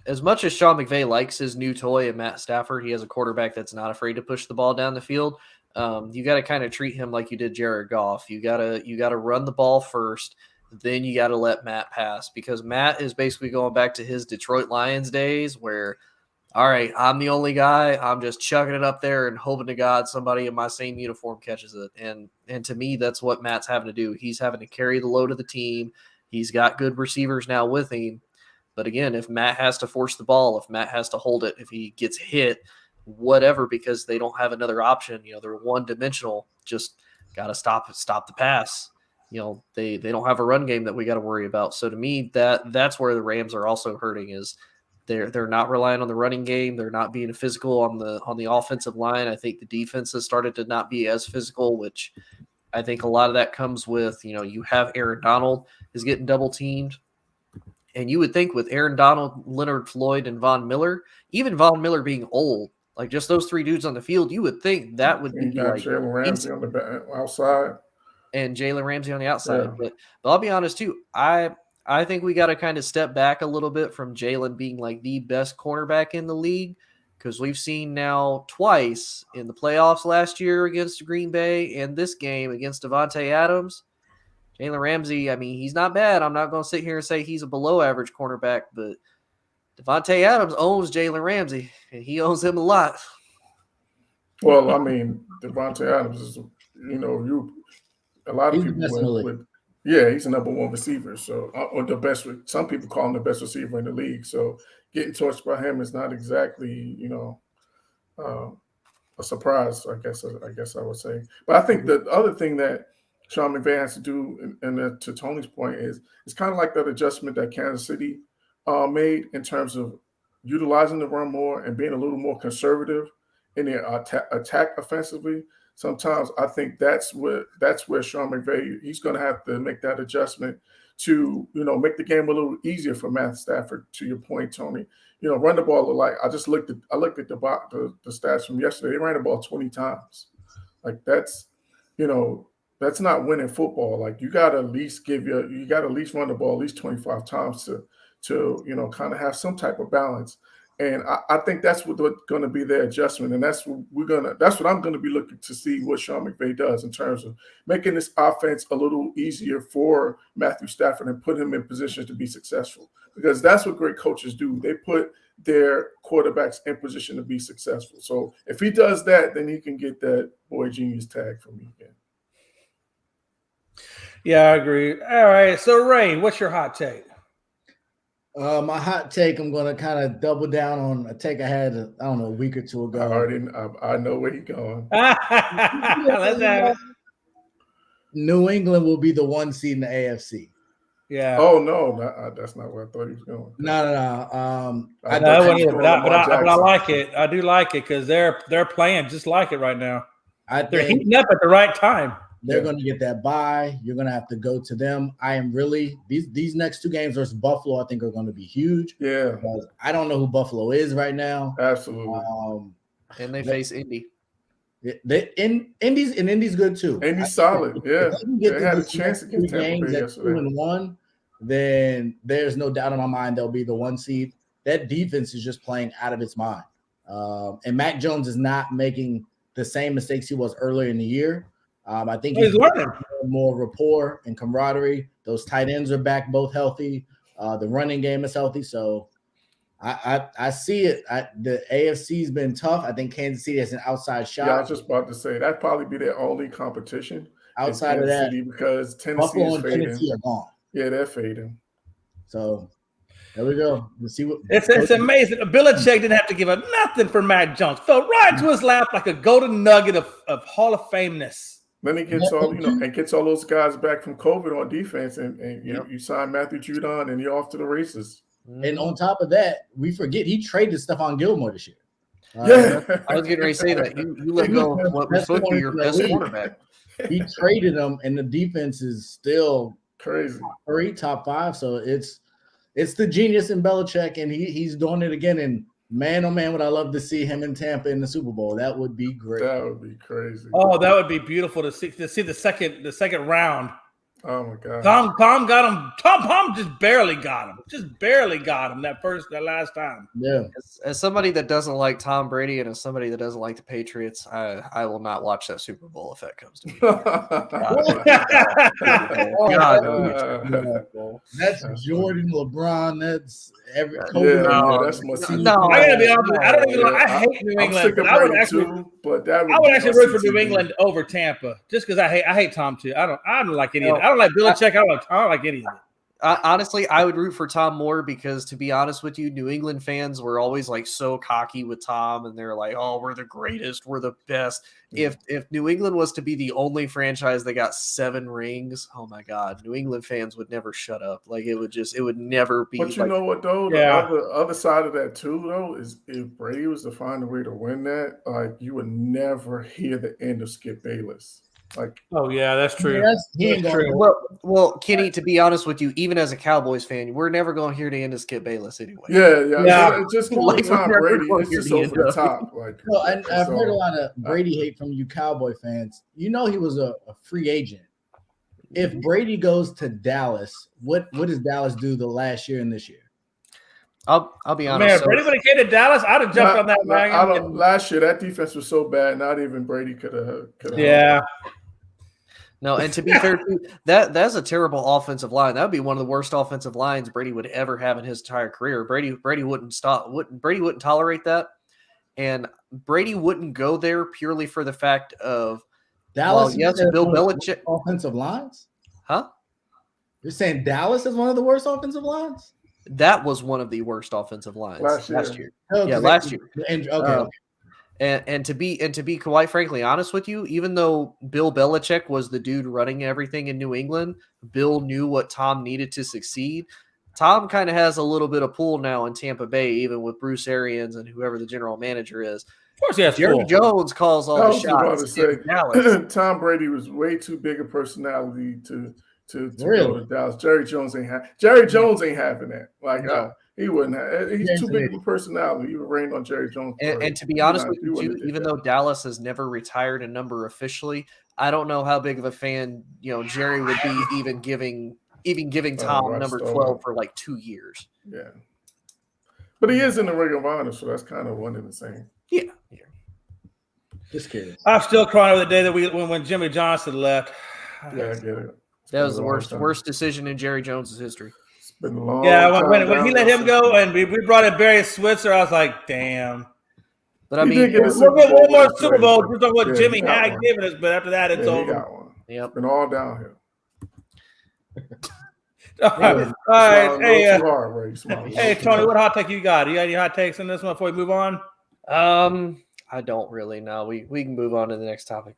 as much as Sean McVay likes his new toy and Matt Stafford, he has a quarterback that's not afraid to push the ball down the field. You got to kind of treat him like you did Jared Goff. You gotta run the ball first. Then you got to let Matt pass, because Matt is basically going back to his Detroit Lions days where, all right, I'm the only guy. I'm just chucking it up there and hoping to God somebody in my same uniform catches it. And to me, that's what Matt's having to do. He's having to carry the load of the team. He's got good receivers now with him. But again, if Matt has to force the ball, if Matt has to hold it, if he gets hit, whatever because they don't have another option. They're one-dimensional. Just got to stop the pass. They don't have a run game that we got to worry about. So to me, that's where the Rams are also hurting is they're not relying on the running game. They're not being physical on the offensive line. I think the defense has started to not be as physical, which I think a lot of that comes with, you have Aaron Donald is getting double teamed. And you would think with Aaron Donald, Leonard Floyd, and Von Miller, even Von Miller being old, like just those three dudes on the field, you would think that would be like Jalen Ramsey on the outside. And Jalen Ramsey on the outside. Yeah. But I'll be honest too, I think we got to kind of step back a little bit from Jalen being like the best cornerback in the league because we've seen now twice in the playoffs last year against Green Bay and this game against Devontae Adams. Jalen Ramsey, I mean, he's not bad. I'm not going to sit here and say he's a below-average cornerback, but Devontae Adams owns Jalen Ramsey, and he owns him a lot. Well, I mean, Devontae Adams is, a lot of people would he's the number one receiver. So, or the best. Some people call him the best receiver in the league. So, getting torched by him is not exactly, a surprise. I guess I would say. But I think the other thing that Sean McVay has to do, and to Tony's point, is it's kind of like that adjustment that Kansas City made in terms of utilizing the run more and being a little more conservative in their attack offensively. Sometimes I think that's where Sean McVay, he's going to have to make that adjustment to, make the game a little easier for Matthew Stafford. To your point, Tony, run the ball alike. I looked at the stats from yesterday. They ran the ball 20 times. Like that's not winning football. Like you got to at least run the ball at least 25 times to kind of have some type of balance. And I think that's what's going to be their adjustment, and that's what I'm going to be looking to see what Sean McVay does in terms of making this offense a little easier for Matthew Stafford and put him in positions to be successful. Because that's what great coaches do; they put their quarterbacks in position to be successful. So if he does that, then he can get that boy genius tag from me again. Yeah, I agree. All right, so Ray, what's your hot take? My hot take, I'm going to kind of double down on a take I had, a week or two ago. I know where you're going. Let's have it. New England will be the 1 seed in the AFC. Yeah. Oh, no, that's not where I thought he was going. No. But I like it. I do like it because they're playing just like it right now. They're heating up at the right time. They're going to get that bye. You're going to have to go to them. I am really these next two games versus Buffalo, I think, are going to be huge. Yeah. Because I don't know who Buffalo is right now. Absolutely. And they face Indy. Indy's good too. Indy's solid. Yeah. They had a chance against Tampa Bay yesterday. 2-1, then there's no doubt in my mind they'll be the 1 seed. That defense is just playing out of its mind. And Mac Jones is not making the same mistakes he was earlier in the year. I think he's learning more rapport and camaraderie. Those tight ends are back, both healthy. The running game is healthy. So I see it. The AFC's been tough. I think Kansas City has an outside shot. Yeah, I was just about to say that'd probably be their only competition outside of that, City because Tennessee Buffalo is and Tennessee are gone. Yeah, they're fading. So there we go. We'll see what it's amazing. Belichick didn't have to give up nothing for Mac Jones. Fell right to his lap like a golden nugget of Hall of Fameness. Then he gets gets all those guys back from COVID on defense, and you sign Matthew Judon, and you're off to the races. And on top of that, we forget he traded Stephon Gilmore this year. I was getting ready to say that you let go of what was supposed to be your best quarterback. He traded him, and the defense is still crazy. Top 5. So it's the genius in Belichick, and he's doing it again. And man, oh man, would I love to see him in Tampa in the Super Bowl. That would be great. That would be crazy. Oh, that would be beautiful to see the second round. Oh my God. Tom got him. Tom just barely got him. That last time. Yeah. As somebody that doesn't like Tom Brady and as somebody that doesn't like the Patriots, I will not watch that Super Bowl if that comes to me. That's Jordan, LeBron. That's every. That's no. I gotta be honest. I don't even. I hate New England. I would actually root for New England over Tampa just because I hate Tom too. I don't like any of it. I don't like Belichick. I don't like any of it. Honestly, I would root for Tom more because, to be honest with you, New England fans were always like so cocky with Tom, and they're like, "Oh, we're the greatest, we're the best." If New England was to be the only franchise that got 7 rings, oh my God, New England fans would never shut up. Like it would never be. But you like, know what though? Yeah. The other side of that too though is if Brady was to find a way to win that, like you would never hear the end of Skip Bayless. Like, Oh yeah, that's true. He ain't That's gonna true. well, Kenny, to be honest with you, even as a Cowboys fan, we're never going to hear the end of Skip Bayless anyway. yeah. It's just Like, with Tom we're never Brady, gonna it's hear just the over end the of it. top. Like, Well, and I've heard a so, lot of Brady hate from you Cowboy fans. You know he was a free agent. If Brady goes to Dallas, what does Dallas do the last year and this year? I'll be honest. Man, So, Brady would have came to Dallas. I'd have jumped on that wagon. last year that defense was so bad, not even Brady could have. Yeah. no, and to be fair, too, that's a terrible offensive line. That would be one of the worst offensive lines Brady would ever have in his entire career. Brady wouldn't tolerate that, and Brady wouldn't go there purely for the fact of Dallas. Well, yes, Bill Belichick offensive lines. Huh? You're saying Dallas is one of the worst offensive lines? That was one of the worst offensive lines last year. Oh, yeah, last year. Okay. And to be quite frankly honest with you, even though Bill Belichick was the dude running everything in New England, Bill knew what Tom needed to succeed. Tom kind of has a little bit of pull now in Tampa Bay, even with Bruce Arians and whoever the general manager is. Of course, yes. Jerry Jones calls all the shots. Tom Brady was way too big a personality to really? go to Dallas. Jerry Jones ain't having that. Like he wouldn't have. He's too big of a personality. He would rain on Jerry Jones. And to be honest with you, even though Dallas has never retired a number officially, I don't know how big of a fan Jerry would be even giving Tom number 12 for like 2 years. Yeah, but he is in the Ring of Honor, so that's kind of one and the same. Yeah. Just kidding. I'm still crying over the day that when Jimmy Johnson left. Yeah, I get it. That was the worst decision in Jerry Jones' history. It's been a long time. When he let him go and we brought in Barry Switzer, I was like, damn. But I mean, we'll get one more Super Bowl just on what Jimmy had given us, but after that, it's over. He got one. Yep. It's been all downhill. All right. Hey, Tony, what hot take you got? You got any hot takes on this one before we move on? I don't really know. We can move on to the next topic.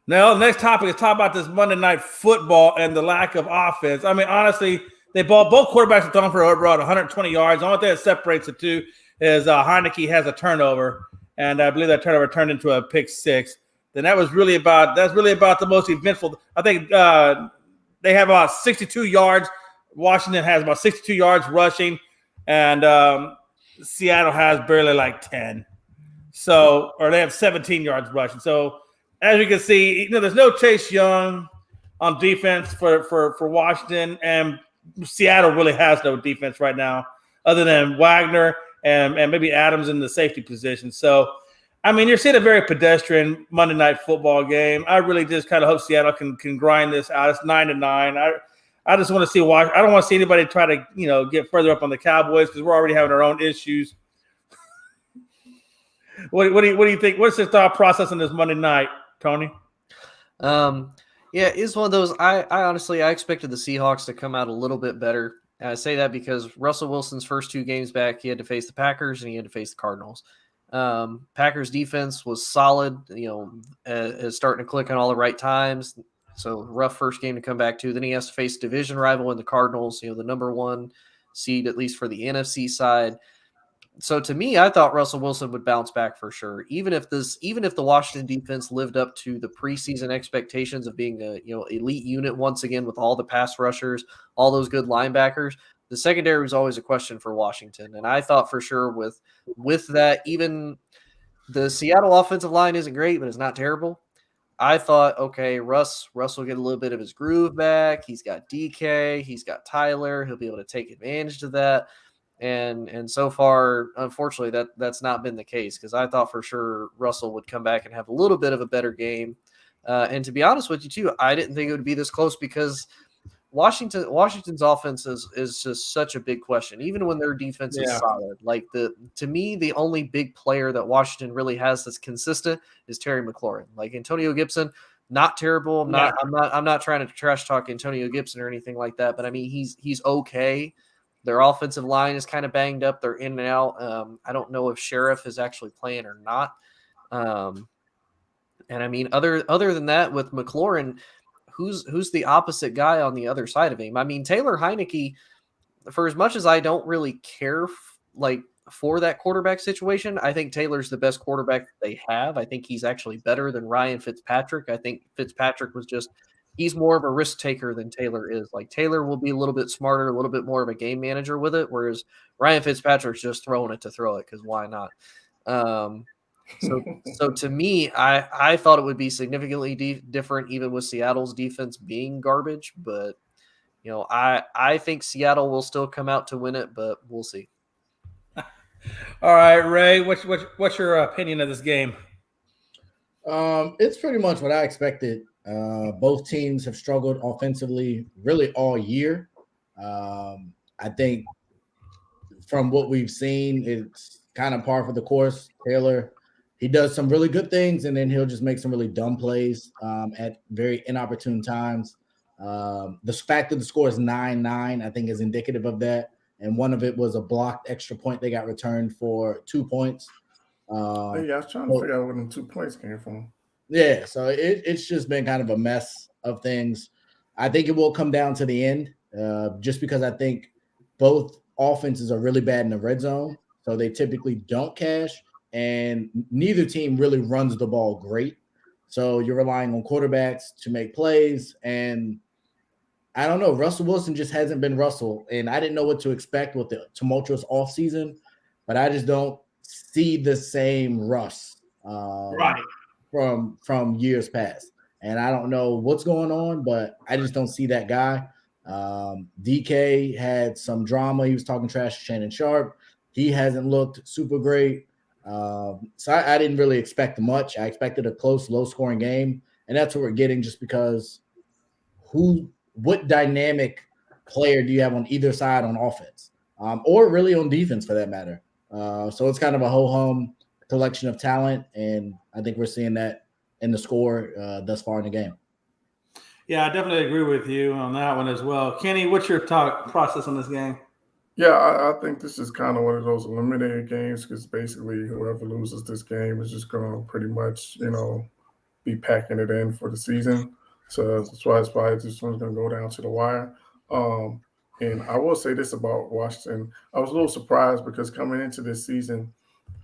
Now, the next topic is talk about this Monday Night Football and the lack of offense. I mean, honestly, both quarterbacks are throwing for about 120 yards. The only thing that separates the two is Heineke has a turnover, and I believe that turnover turned into a pick six. Then that's really about the most eventful. I think they have about 62 yards. Washington has about 62 yards rushing, and Seattle has barely like 10. So, or they have 17 yards rushing. So, as you can see, there's no Chase Young on defense for Washington, and Seattle really has no defense right now, other than Wagner and maybe Adams in the safety position. So, I mean, you're seeing a very pedestrian Monday Night Football game. I really just kind of hope Seattle can grind this out. It's 9-9. I just want to see why. I don't want to see anybody try to get further up on the Cowboys because we're already having our own issues. What do you think? What's your thought process on this Monday night, Tony? Yeah, it's one of those. I honestly expected the Seahawks to come out a little bit better. And I say that because Russell Wilson's first 2 games back, he had to face the Packers and he had to face the Cardinals. Packers defense was solid, is starting to click on all the right times. So rough first game to come back to. Then he has to face division rival in the Cardinals, the number 1 seed, at least for the NFC side. So to me, I thought Russell Wilson would bounce back for sure. Even if the Washington defense lived up to the preseason expectations of being a elite unit once again with all the pass rushers, all those good linebackers, the secondary was always a question for Washington. And I thought for sure with that, even the Seattle offensive line isn't great, but it's not terrible. I thought, okay, Russ will get a little bit of his groove back. He's got DK, he's got Tyler. He'll be able to take advantage of that. And so far, unfortunately, that's not been the case because I thought for sure Russell would come back and have a little bit of a better game. And to be honest with you, too, I didn't think it would be this close because Washington's offense is just such a big question, even when their defense is solid. Like to me, the only big player that Washington really has that's consistent is Terry McLaurin. Like Antonio Gibson, not terrible. I'm not trying to trash talk Antonio Gibson or anything like that, but I mean he's okay. Their offensive line is kind of banged up. They're in and out. I don't know if Sheriff is actually playing or not. And I mean, other than that, with McLaurin, who's the opposite guy on the other side of him? I mean, Taylor Heineke, for as much as I don't really care for that quarterback situation, I think Taylor's the best quarterback they have. I think he's actually better than Ryan Fitzpatrick. I think Fitzpatrick he's more of a risk taker than Taylor is. Like Taylor will be a little bit smarter, a little bit more of a game manager with it, whereas Ryan Fitzpatrick's just throwing it to throw it because why not? So to me, I thought it would be significantly different, even with Seattle's defense being garbage. But I think Seattle will still come out to win it, but we'll see. All right, Ray, what's your opinion of this game? It's pretty much what I expected. Both teams have struggled offensively really all year. I think from what we've seen, it's kind of par for the course. Taylor, he does some really good things, and then he'll just make some really dumb plays at very inopportune times. The fact that the score is 9-9, I think, is indicative of that. And one of it was a blocked extra point they got returned for 2 points. I was trying to figure out where them 2 points came from. Yeah, so it's just been kind of a mess of things. I think it will come down to the end, just because I think both offenses are really bad in the red zone, so they typically don't cash, and neither team really runs the ball great. So you're relying on quarterbacks to make plays, and I don't know. Russell Wilson just hasn't been Russell, and I didn't know what to expect with the tumultuous offseason, but I just don't see the same Russ from years past. And I don't know what's going on, but I just don't see that guy. DK had some drama. He was talking trash to Shannon Sharp. He hasn't looked super great. So I didn't really expect much. I expected a close, low-scoring game, and that's what we're getting just because what dynamic player do you have on either side on offense, or really on defense for that matter? So it's kind of a ho-hum collection of talent, and I think we're seeing that in the score thus far in the game. Yeah, I definitely agree with you on that one as well. Kenny, what's your thought process on this game? Yeah, I think this is kind of one of those eliminated games because basically whoever loses this game is just going to pretty much, be packing it in for the season. So that's why it's probably this one's going to go down to the wire. And I will say this about Washington. I was a little surprised because coming into this season,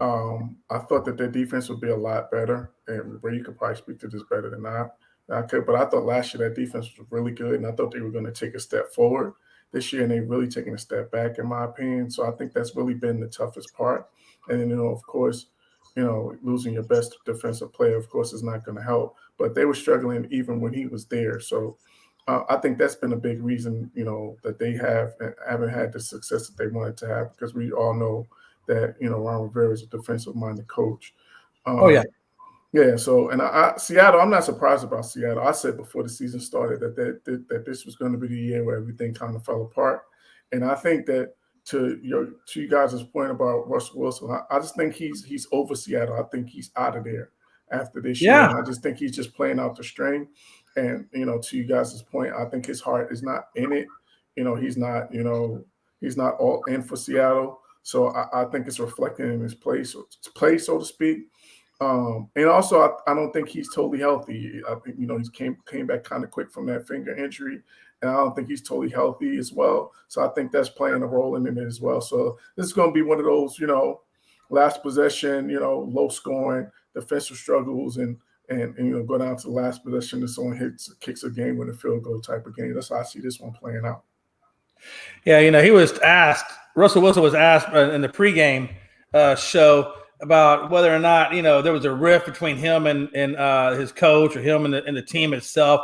I thought that their defense would be a lot better. And Ray, you could probably speak to this better than I could. But I thought last year that defense was really good, and I thought they were going to take a step forward this year, and they've really taken a step back, in my opinion. So I think that's really been the toughest part. And then, of course, losing your best defensive player, of course, is not going to help. But they were struggling even when he was there. So I think that's been a big reason, that they haven't had the success that they wanted to have, because we all know that, Ron Rivera is a defensive-minded coach. Yeah, so, and Seattle, I'm not surprised about Seattle. I said before the season started that this was going to be the year where everything kind of fell apart. And I think that to you guys' point about Russell Wilson, I just think he's over Seattle. I think he's out of there after this year. And I just think he's just playing out the string. And, to you guys' point, I think his heart is not in it. He's not all in for Seattle. So I think it's reflecting in his play, so to speak. And also, I don't think he's totally healthy. I think, he came back kind of quick from that finger injury, and I don't think he's totally healthy as well. So I think that's playing a role in it as well. So this is going to be one of those, last possession, low scoring, defensive struggles, and go down to the last possession and someone kicks a game with a field goal type of game. That's how I see this one playing out. Yeah, Russell Wilson was asked in the pregame show about whether or not, there was a rift between him and his coach, or him and the team itself.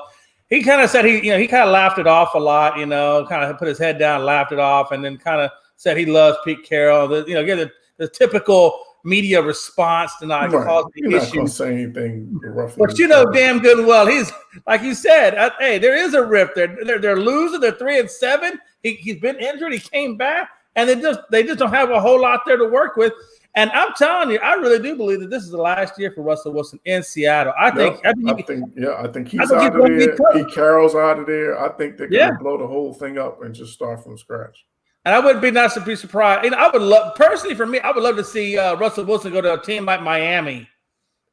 He kind of said he kind of laughed it off a lot, kind of put his head down, laughed it off, and then kind of said he loves Pete Carroll. Get the typical media response to not cause the issue. Not going to say anything roughly. But damn good and well, he's like you said. Hey, there is a rift. They're losing. They're 3-7. He's been injured. He came back, and they just don't have a whole lot there to work with. And I'm telling you, I really do believe that this is the last year for Russell Wilson in Seattle. I think he's out of there. Pete Carroll's out of there. I think they're going to blow the whole thing up and just start from scratch. And I wouldn't be surprised. And I would love, personally, for me, I would love to see Russell Wilson go to a team like Miami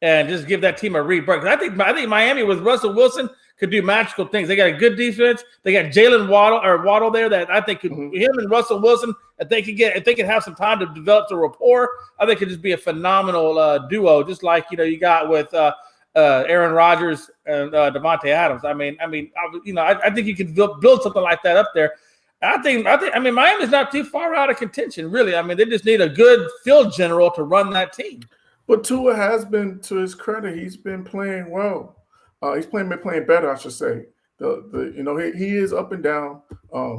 and just give that team a rebirth. I think Miami with Russell Wilson could do magical things. They got a good defense. They got Jalen Waddle there that I think him and Russell Wilson, if they could have some time to develop the rapport, I think it could just be a phenomenal duo, just like you got with Aaron Rodgers and Devontae Adams. I think you can build something like that up there. I think Miami's not too far out of contention, really. I mean, they just need a good field general to run that team. But Tua has been, to his credit, he's been playing well. He's been playing better, I should say. He is up and down.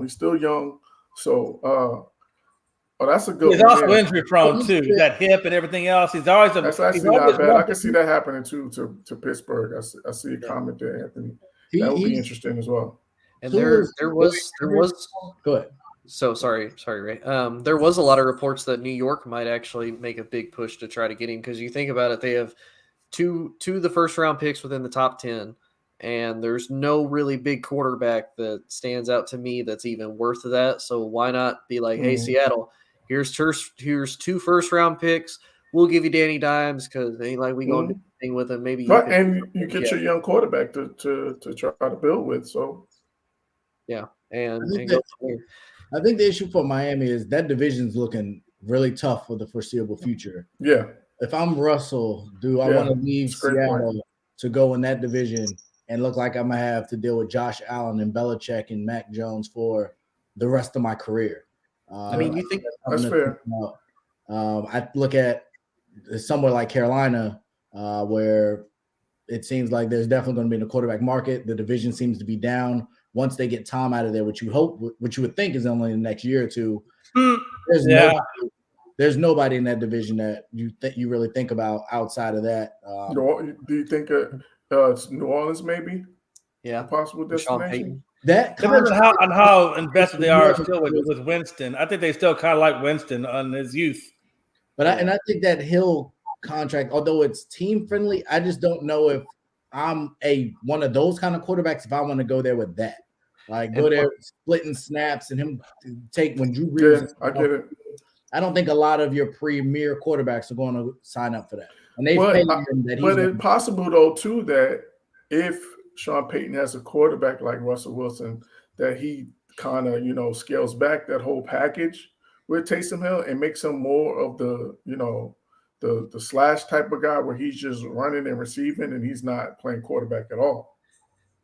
He's still young, so that's a good. He's also injury prone too. That hip and everything else. He's always that's actually not bad. I can see that happening too to Pittsburgh. I see a comment there, Anthony. That would be interesting as well. And there was. Go ahead. So sorry, Ray. There was a lot of reports that New York might actually make a big push to try to get him, because you think about it, they have two of the first round picks within the top 10, and there's no really big quarterback that stands out to me that's even worth that. So why not be like, hey, Seattle, here's 2 first round picks. We'll give you Danny Dimes because ain't like we gonna do anything with him. Maybe and you get your young quarterback to try to build with. So yeah, and I think the issue for Miami is that division's looking really tough for the foreseeable future. Yeah. If I'm Russell, do I want to leave Seattle to go in that division and look like I'm going to have to deal with Josh Allen and Belichick and Mac Jones for the rest of my career? You think that's fair? I look at somewhere like Carolina, where it seems like there's definitely going to be in the quarterback market. The division seems to be down. Once they get Tom out of there, which you would think is only in the next year or two, there's nobody in that division that you really think about outside of that. Do you think it's New Orleans maybe? Yeah, possible destination. That depends on how invested they are still with Winston. I think they still kind of like Winston on his youth. But I think that Hill contract, although it's team friendly, I just don't know if I'm one of those kind of quarterbacks if I want to go there with that. Like go there splitting snaps and him take when Drew Brees. Yeah, I get it. I don't think a lot of your premier quarterbacks are going to sign up for that. And but it's possible though too that if Sean Payton has a quarterback like Russell Wilson, that he kind of scales back that whole package with Taysom Hill and makes him more of the the slash type of guy where he's just running and receiving and he's not playing quarterback at all.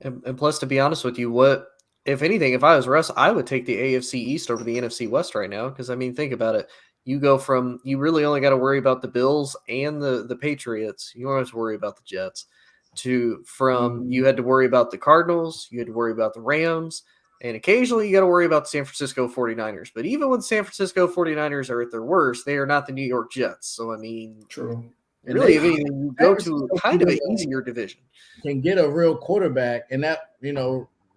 And plus, to be honest with you, if anything, if I was Russ, I would take the AFC East over the NFC West right now. Because, think about it. You go from – you really only got to worry about the Bills and the Patriots. You don't have to worry about the Jets. You had to worry about the Cardinals. You had to worry about the Rams. And occasionally you got to worry about the San Francisco 49ers. But even when the San Francisco 49ers are at their worst, they are not the New York Jets. So, true. Really, you go to kind of an easier division. Can get a real quarterback, and that,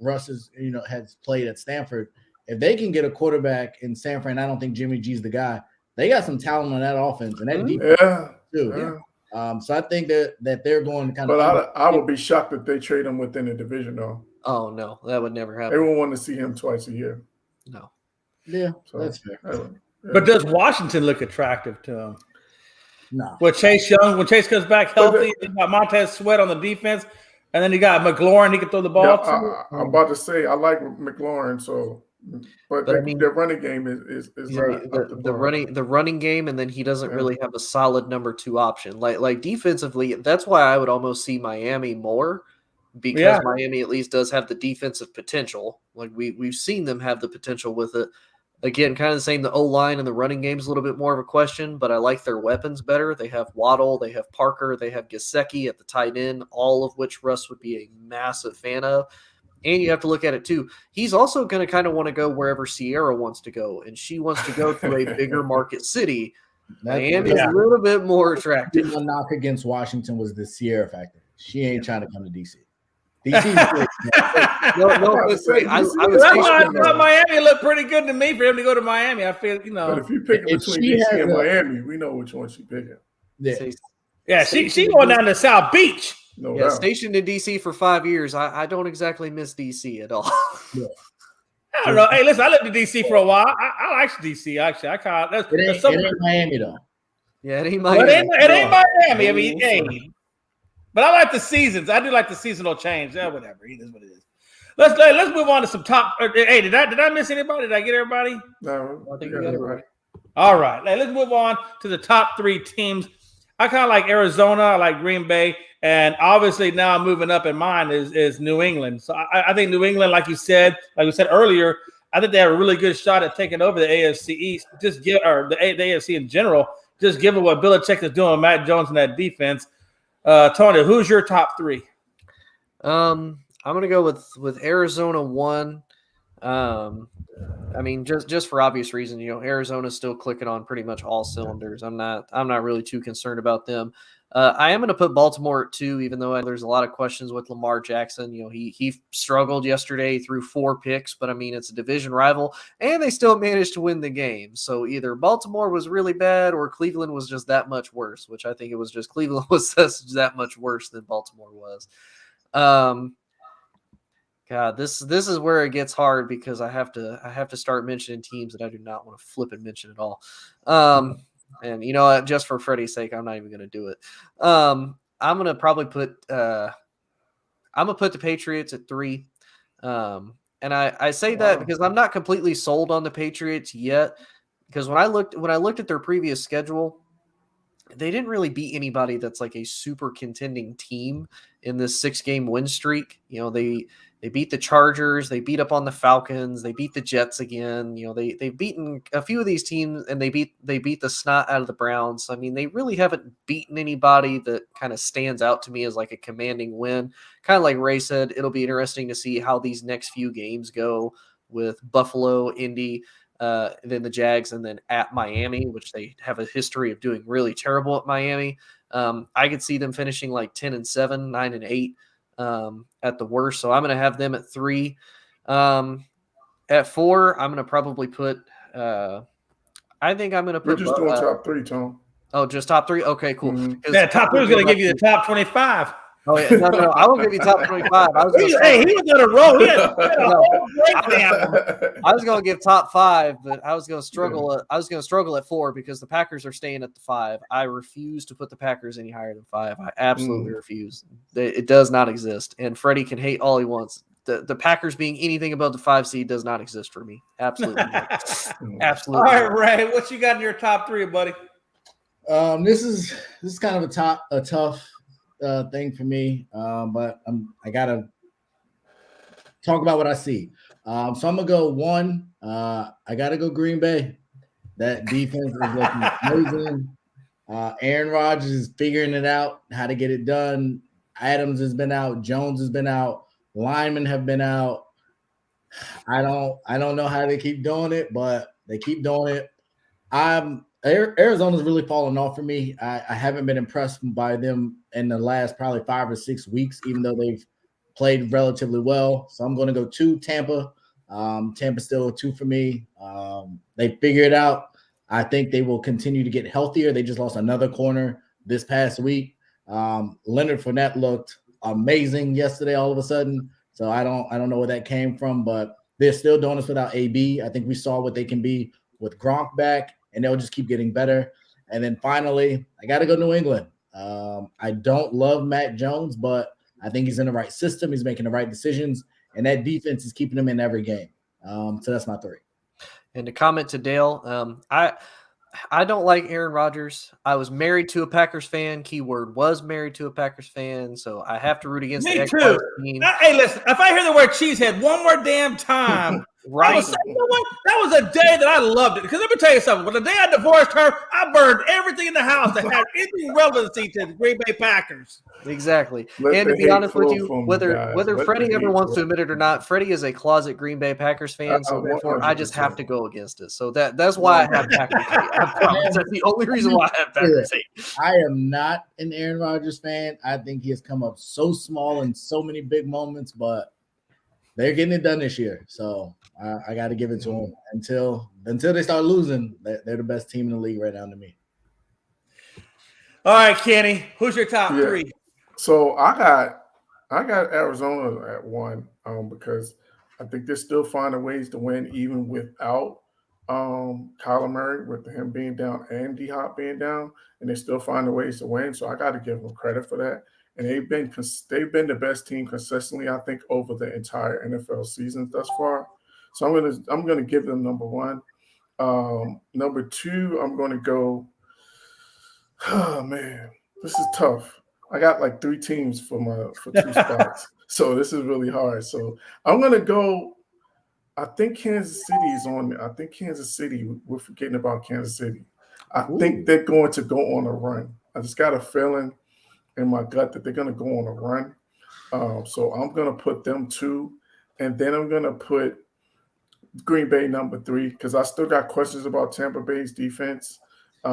Russ is, has played at Stanford. If they can get a quarterback in San Fran, I don't think Jimmy G's the guy. They got some talent on that offense and that defense too. Yeah. So I think that they're going to kind of. But I would be shocked if they trade him within the division, though. Oh no, that would never happen. Everyone wants to see him twice a year. No. Yeah, so that's fair. But does Washington look attractive to him? No. With Chase Young, when Chase comes back healthy, you got Montez Sweat on the defense. And then you got McLaurin, he can throw the ball too. I'm about to say I like McLaurin, but their running game is the running game, and then he doesn't really have a solid number 2 option. Like defensively, that's why I would almost see Miami more, because Miami at least does have the defensive potential. Like we've seen them have the potential with it. Again, kind of the same. The O-line and the running game is a little bit more of a question, but I like their weapons better. They have Waddle, they have Parker, they have Gesicki at the tight end, all of which Russ would be a massive fan of. And you have to look at it too. He's also going to kind of want to go wherever Sierra wants to go, and she wants to go to a bigger market city. Miami is a little bit more attractive. My knock against Washington was the Sierra factor. She ain't trying to come to DC. DC's great. I was I thought Miami looked pretty good to me for him to go to Miami. I feel, But if you pick between DC and Miami, we know which one she's picking. Yeah, she going down to South Beach. No doubt. Stationed in DC for 5 years. I don't exactly miss DC at all. Yeah. I don't know. Hey, listen, I lived in DC for a while. I like DC actually. It ain't Miami though. Yeah, it ain't Miami. It ain't Miami. I mean, hey. But I like the seasons. I do like the seasonal change. Whatever. It is what it is. Let's move on to some top. Hey, did I miss anybody? Did I get everybody? No, I think you got it right. All right. Let's move on to the top 3 teams. I kind of like Arizona. I like Green Bay. And obviously now moving up in mine is New England. So I think New England, like we said earlier, I think they have a really good shot at taking over the AFC East. The AFC in general. Just given what Belichick is doing, Matt Jones and that defense. Tony, who's your top 3? I'm gonna go with Arizona 1. I mean, just for obvious reasons, Arizona's still clicking on pretty much all cylinders. I'm not really too concerned about them. I am going to put Baltimore at 2, even though there's a lot of questions with Lamar Jackson. He struggled yesterday through 4 picks, but I mean, it's a division rival, and they still managed to win the game. So either Baltimore was really bad or Cleveland was just that much worse, which I think it was just Cleveland was that much worse than Baltimore was. God, this is where it gets hard because I have to start mentioning teams that I do not want to flip and mention at all. And you know what? Just for Freddie's sake, I'm not even going to do it. I'm going to probably put the Patriots at 3. And I say that because I'm not completely sold on the Patriots yet. Because when I looked at their previous schedule, they didn't really beat anybody that's like a super contending team in this 6-game win streak. They beat the Chargers, they beat up on the Falcons, they beat the Jets again. They've beaten a few of these teams, and they beat the snot out of the Browns. I mean, they really haven't beaten anybody that kind of stands out to me as like a commanding win. Kind of like Ray said, it'll be interesting to see how these next few games go with Buffalo, Indy, then the Jags, and then at Miami, which they have a history of doing really terrible at Miami. I could see them finishing like 10-7, 9-8. At the worst. So I'm going to have them at 3. At 4, I'm going to probably put I think I'm going to put we're just doing top 3, Tom. Oh, just top 3? Okay, cool. Mm-hmm. Yeah, top 3 is going to give you the top 25. Oh, yeah. No, I won't give you top 25. He was on a roll. I was going to give top 5, but I was going to struggle. I was going to struggle at 4 because the Packers are staying at the 5. I refuse to put the Packers any higher than 5. I absolutely refuse. It does not exist. And Freddie can hate all he wants. The Packers being anything above the 5 seed does not exist for me. Absolutely not. Absolutely. All right, Ray, what you got in your top 3, buddy? This is kind of a tough thing for me, but I gotta talk about what I see. So I'm gonna go 1. I gotta go Green Bay. That defense is looking amazing. Aaron Rodgers is figuring it out how to get it done. Adams has been out. Jones has been out. Linemen have been out. I don't know how they keep doing it, but they keep doing it. Arizona's really fallen off for me. I haven't been impressed by them in the last probably 5 or 6 weeks, even though they've played relatively well. So I'm going to go 2, Tampa. Tampa's still a 2 for me. They figure it out. I think they will continue to get healthier. They just lost another corner this past week. Leonard Fournette looked amazing yesterday all of a sudden. So I don't know where that came from, but they're still doing this without AB. I think we saw what they can be with Gronk back, and they'll just keep getting better. And then finally, I got to go New England. I don't love Matt Jones, but I think he's in the right system. He's making the right decisions, and that defense is keeping him in every game. So that's my 3. And to comment to Dale, I don't like Aaron Rodgers. I was married to a Packers fan. Keyword was married to a Packers fan, so I have to root against Me the too. team. Hey, listen, if I hear the word cheesehead one more damn time, Right. You know what? That was a day that I loved it. Because let me tell you something. When the day I divorced her, I burned everything in the house that had any relevancy to the Green Bay Packers. Exactly. Let And to the be hate honest with flow you, from whether guys. whether Let Freddie the ever hate wants to flow. admit it or not, Freddie is a closet Green Bay Packers fan, so therefore I just have to go against it. So that's why I have Packers hate. I promise. That's the only reason why I have Packers hate. I am not an Aaron Rodgers fan. I think he has come up so small in so many big moments, but they're getting it done this year. So I got to give it to them until they start losing. They're the best team in the league right now to me. All right, Kenny, who's your top three? So I got Arizona at 1 because I think they're still finding ways to win even without Kyler Murray, with him being down and D-Hop being down, and they're still finding ways to win. So I got to give them credit for that. And they've been the best team consistently, I think, over the entire NFL season thus far. So I'm gonna give them number 1. Number 2, I'm gonna go. Oh man, this is tough. I got like 3 teams for 2 spots, so this is really hard. So I'm gonna go. I think Kansas City is on there. I think Kansas City. We're forgetting about Kansas City. I think they're going to go on a run. I just got a feeling in my gut that they're going to go on a run. So I'm going to put them 2, and then I'm going to put Green Bay number 3 because I still got questions about Tampa Bay's defense.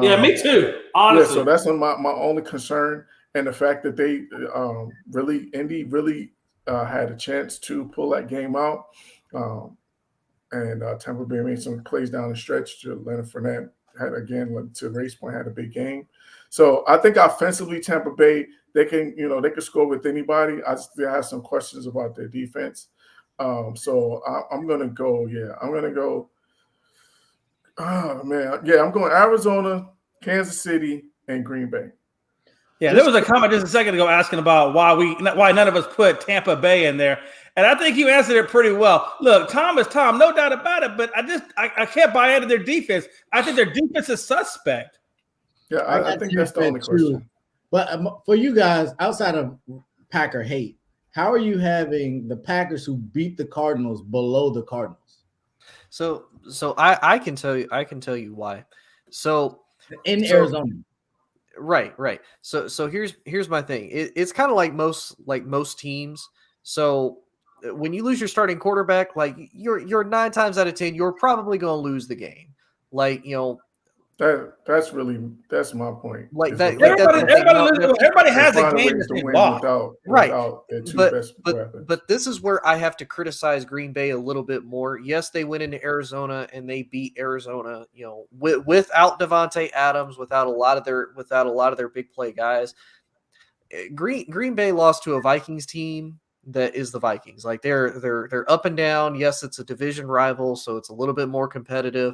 Yeah, me too. Honestly, yeah. So that's my only concern, and the fact that they Indy really had a chance to pull that game out. And Tampa Bay made some plays down the stretch. Leonard Fournette had, again, to Ray's point, had a big game. So I think offensively, Tampa Bay, they can score with anybody. I still have some questions about their defense. So I'm going to go, I'm going to go, oh, man. Yeah, I'm going Arizona, Kansas City, and Green Bay. Yeah, there was a comment just a second ago asking about why none of us put Tampa Bay in there. And I think you answered it pretty well. Look, Tom is Tom, no doubt about it. But I can't buy into their defense. I think their defense is suspect. Yeah, I think that's the only question. But for you guys, outside of Packer hate, how are you having the Packers who beat the Cardinals below the Cardinals? So I can tell you why. So in Arizona. Right. So here's my thing. It's kind of like most teams. So when you lose your starting quarterback, like you're 9 times out of 10, you're probably going to lose the game. Like, that's my point. Like that. Everybody has a game that they lost. Without their 2 best weapons. But this is where I have to criticize Green Bay a little bit more. Yes, they went into Arizona and they beat Arizona, without Devontae Adams, without a lot of their big play guys. Green Bay lost to a Vikings team that is the Vikings. Like they're up and down. Yes, it's a division rival, so it's a little bit more competitive.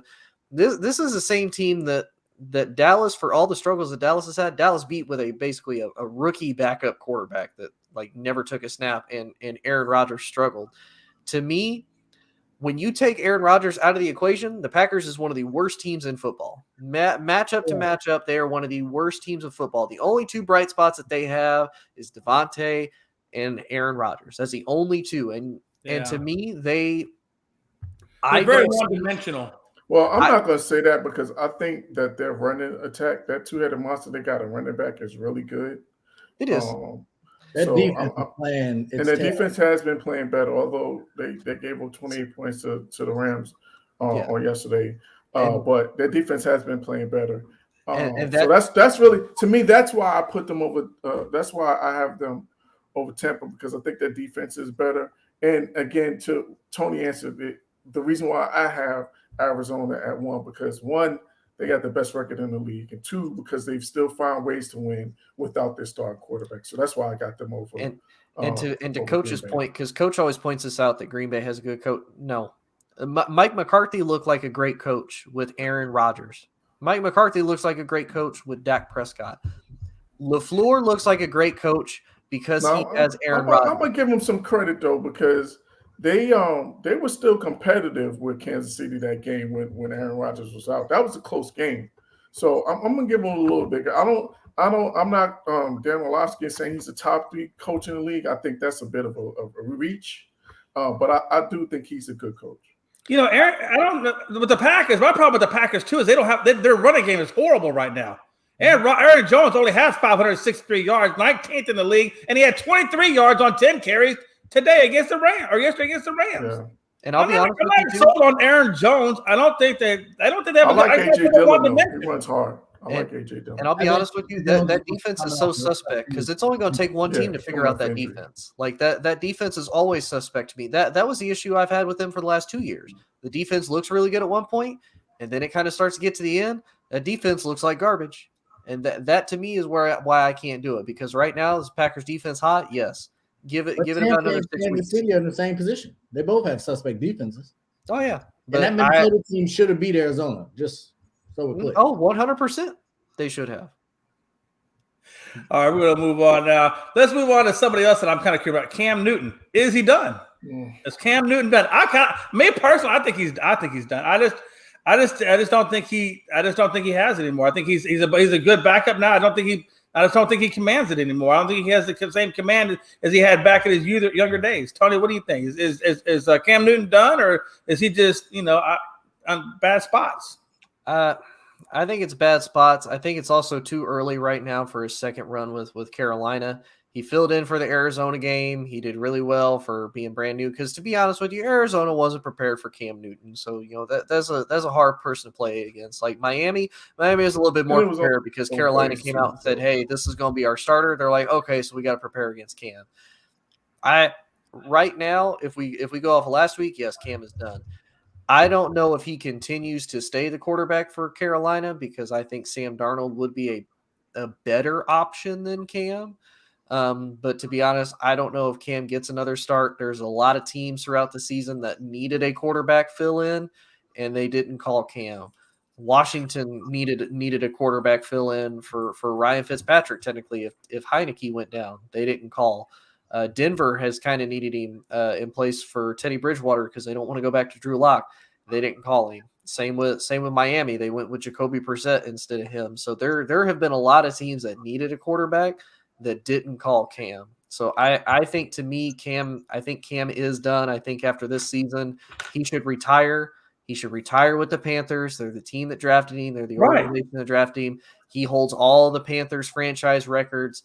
This is the same team that Dallas, for all the struggles that Dallas has had, Dallas beat with basically a rookie backup quarterback that like never took a snap, and Aaron Rodgers struggled. To me, when you take Aaron Rodgers out of the equation, the Packers is one of the worst teams in football. Matchup to matchup, they are one of the worst teams of football. The only 2 bright spots that they have is Devontae and Aaron Rodgers. That's the only 2. And to me, they're very one-dimensional. Well, I'm not going to say that because I think that their running attack, that 2-headed monster they got a running back, is really good. It is. Defense has been playing better, although they gave up 28 points to the Rams on yesterday. But their defense has been playing better. So that's really, to me, that's why I put them over. That's why I have them over Tampa, because I think their defense is better. And again, to Tony answered it, the reason why I have Arizona at 1, because 1, they got the best record in the league, and 2, because they've still found ways to win without their starting quarterback. So that's why I got them over. And to Coach's point, because Coach always points this out that Green Bay has a good coach. No, Mike McCarthy looked like a great coach with Aaron Rodgers. Mike McCarthy looks like a great coach with Dak Prescott. LaFleur looks like a great coach because he has Aaron Rodgers. I'm gonna give him some credit though, because they were still competitive with Kansas City that game when Aaron Rodgers was out. That was a close game. So I'm gonna give him a little bit. I'm not Dan Orlovsky saying he's a top 3 coach in the league. I think that's a bit of a reach. But I do think he's a good coach. Aaron, I don't know with the Packers. My problem with the Packers too is they don't have their running game is horrible right now. Aaron Jones only has 563 yards, 19th in the league, and he had 23 yards on 10 carries today against the Rams or yesterday against the Rams. Yeah. And I'll be honest with you, sold on Aaron Jones. I don't think they have. I like AJ Dillon though. He runs hard. I like AJ Dillon. And I'll be honest with you, that defense is so suspect because it's only going to take one team to figure out that defense. Like that defense is always suspect to me. That was the issue I've had with them for the last 2 years. The defense looks really good at one point, and then it kind of starts to get to the end. That defense looks like garbage. And that to me is why I can't do it, because right now is Packers defense hot? Yes. Give it about another 6 weeks. City are in the same position. They both have suspect defenses. Oh yeah. But and that Minnesota team should have beat Arizona. Just so we're clear. Oh, 100%. They should have. All right, we're gonna move on now. Let's move on to somebody else that I'm kind of curious about. Cam Newton. Is he done? Is Cam Newton done? Me personally, I think he's done. I just don't think he has it anymore. I think he's a good backup now. I just don't think he commands it anymore. I don't think he has the same command as he had back in his younger days. Tony, what do you think? Is Cam Newton done, or is he just on bad spots? I think it's bad spots. I think it's also too early right now for his second run with Carolina. He filled in for the Arizona game. He did really well for being brand new. Because to be honest with you, Arizona wasn't prepared for Cam Newton. So that's a hard person to play against. Like Miami is a little bit more prepared because Carolina came out and said, "Hey, this is going to be our starter." They're like, "Okay, so we got to prepare against Cam." Right now, if we go off of last week, yes, Cam is done. I don't know if he continues to stay the quarterback for Carolina because I think Sam Darnold would be a better option than Cam. But to be honest, I don't know if Cam gets another start. There's a lot of teams throughout the season that needed a quarterback fill-in, and they didn't call Cam. Washington needed a quarterback fill-in for Ryan Fitzpatrick, technically, if Heineke went down. They didn't call. Denver has kind of needed him in place for Teddy Bridgewater because they don't want to go back to Drew Lock. They didn't call him. Same with Miami. They went with Jacoby Brissett instead of him. So there have been a lot of teams that needed a quarterback that didn't call Cam. So I think Cam is done. I think after this season, he should retire. He should retire with the Panthers. They're the team that drafted him. They're the organization that drafted him. He holds all the Panthers franchise records.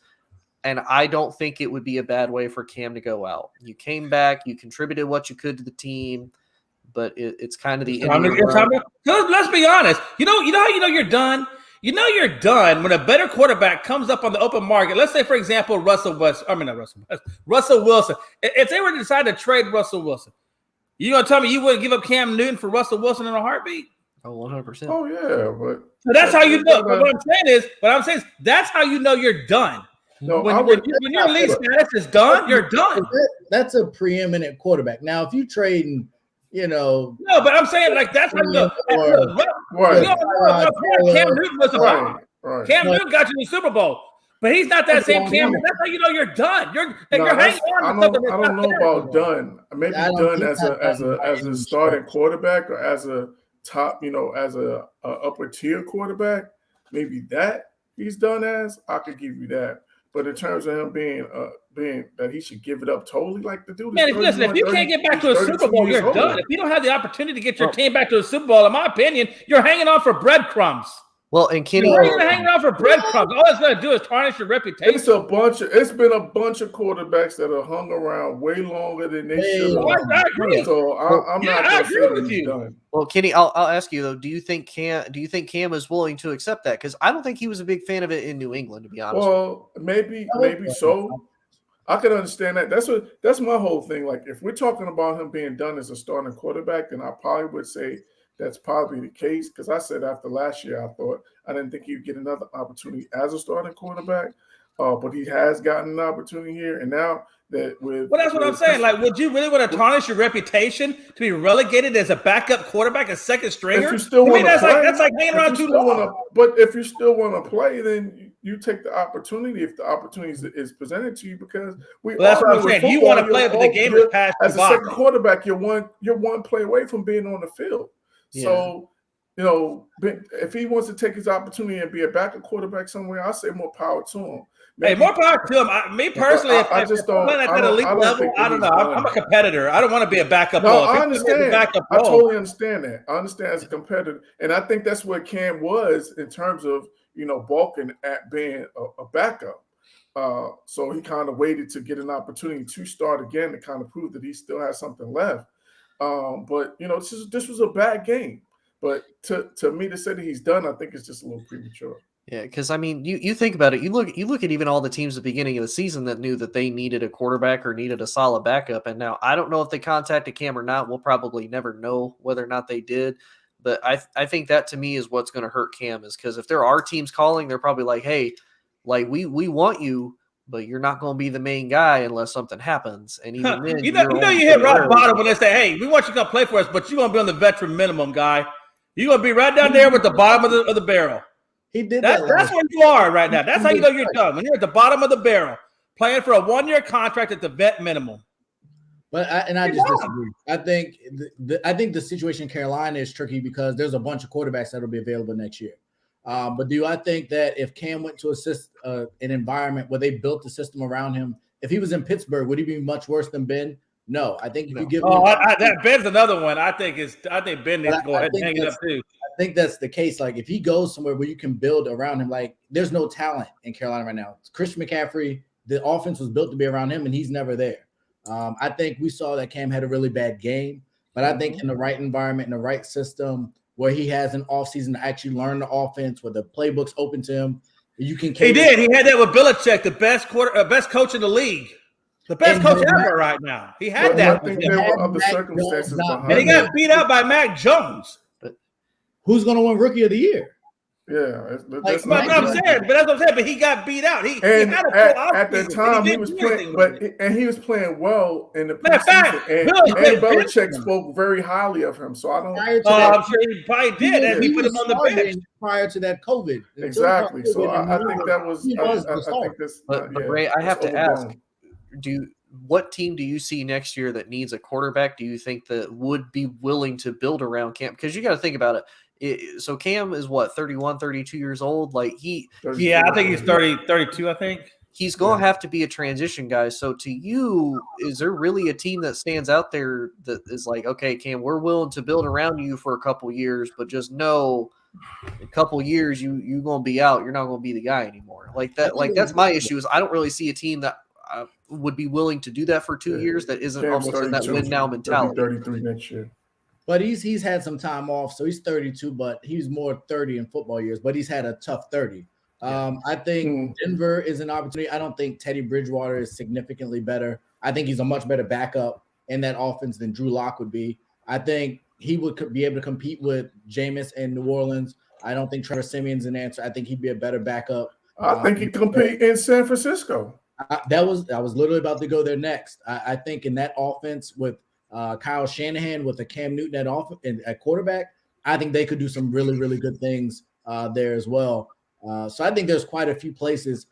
And I don't think it would be a bad way for Cam to go out. You came back, you contributed what you could to the team, but it's kind of the end. Let's be honest. You know how you're done? You're done when a better quarterback comes up on the open market. Let's say, for example, Russell Wilson. If they were to decide to trade Russell Wilson, you gonna tell me you wouldn't give up Cam Newton for Russell Wilson in a heartbeat? Oh, 100%. Oh yeah, but so that's how you know. What I'm saying is that's how you know you're done. No, when your league status is done, you're done. That's a preeminent quarterback. Now, if you trading, No, but I'm saying like that's how you know. Cam Newton was right. Cam Newton got you in the Super Bowl, but he's not that same Cam. That's how you know you're done. You're hanging on. I don't know about done. Maybe done as a starting quarterback or as a top, as a upper tier quarterback. Maybe that he's done as. I could give you that. But in terms of him being that he should give it up totally, like the dude. Man, listen, if you can't get back to a Super Bowl, you're done. If you don't have the opportunity to get your team back to a Super Bowl, in my opinion, you're hanging on for breadcrumbs. Well, and Kenny, you're hanging on for breadcrumbs. All it's going to do is tarnish your reputation. It's been a bunch of quarterbacks that have hung around way longer than they should. I agree. So I'm not going to say that he's done. Well, Kenny, I'll ask you though. Do you think Cam is willing to accept that? Because I don't think he was a big fan of it in New England, to be honest. Well, maybe so. I can understand that. That's my whole thing. Like if we're talking about him being done as a starting quarterback, then I probably would say that's probably the case, because I said after last year, I didn't think he'd get another opportunity as a starting quarterback, but he has gotten an opportunity here, and now that that's what I'm saying. Like, would you really want to tarnish your reputation to be relegated as a backup quarterback, a second stringer? If you still want to play, that's like hanging around too long. But if you still want to play, then you take the opportunity if the opportunity is presented to you, because that's what I'm saying. You want to play, but the game is passed as a second quarterback. You're one play away from being on the field. Yeah. So if he wants to take his opportunity and be a backup quarterback somewhere, I say more power to him. Hey, more power to him. Me personally, if I'm playing at that elite level, I don't know. I'm a competitor. I don't want to be a backup. No, I understand. I totally understand that. I understand as a competitor, and I think that's where Cam was in terms of balking at being a backup. So he kind of waited to get an opportunity to start again to kind of prove that he still has something left. But this was a bad game. But to me to say that he's done, I think it's just a little premature. Yeah, because I mean, you think about it. You look at even all the teams at the beginning of the season that knew that they needed a quarterback or needed a solid backup. And now I don't know if they contacted Cam or not. We'll probably never know whether or not they did. But I think that to me is what's going to hurt Cam, is because if there are teams calling, they're probably like, hey, like we want you, but you're not going to be the main guy unless something happens. And even then, you hit rock bottom when they say, hey, we want you to come play for us, but you're going to be on the veteran minimum, guy. You're going to be right down there with the bottom of the barrel. He did that. That's where you are right now. That's how you know you're done. When you're at the bottom of the barrel, playing for a 1-year contract at the vet minimum. But I just disagree. I think the situation in Carolina is tricky because there's a bunch of quarterbacks that will be available next year. But do I think that if Cam went to an environment where they built the system around him, if he was in Pittsburgh, would he be much worse than Ben? No, I think if you give him that Ben's another one. I think Ben needs to go ahead and hang it up too. I think that's the case. Like if he goes somewhere where you can build around him, like there's no talent in Carolina right now. Christian McCaffrey, the offense was built to be around him, and he's never there. I think we saw that Cam had a really bad game, but I think in the right environment, in the right system, where he has an offseason to actually learn the offense, where the playbook's open to him, you can. He did. He had that with Belichick, the best coach in the league. The best coach ever right now. He had that. I think there were other circumstances behind and he got beat out by Mac Jones. But who's going to win Rookie of the Year? Yeah, that's what I'm saying. But he got beat out. He had at the time he was playing, he was playing well in the preseason. And Belichick spoke very highly of him. So I don't. I'm sure he probably did. And he put him on the bench prior to that COVID. Exactly. So I think that was. I think this. But Ray, I have to ask. What team do you see next year that needs a quarterback? Do you think that would be willing to build around Cam? Because you got to think about it. So Cam is what, 31, 32 years old? Like I think he's 32, I think. He's going to have to be a transition guy. So to you, is there really a team that stands out there that is like, okay, Cam, we're willing to build around you for a couple years, but just know a couple years you're going to be out. You're not going to be the guy anymore. Like that's my issue is I don't really see a team that would be willing to do that for 2 years. That isn't almost in that win now mentality. 33 next year. But he's had some time off, so he's 32, but he's more 30 in football years, but he's had a tough 30. I think Denver is an opportunity. I don't think Teddy Bridgewater is significantly better. I think he's a much better backup in that offense than Drew Lock would be. I think he would be able to compete with Jameis in New Orleans. I don't think Trevor Simeon's an answer. I think he'd be a better backup. I think he'd compete in San Francisco. I was literally about to go there next. I think in that offense with Kyle Shanahan, with a Cam Newton at quarterback, I think they could do some really, really good things there as well. So I think there's quite a few places.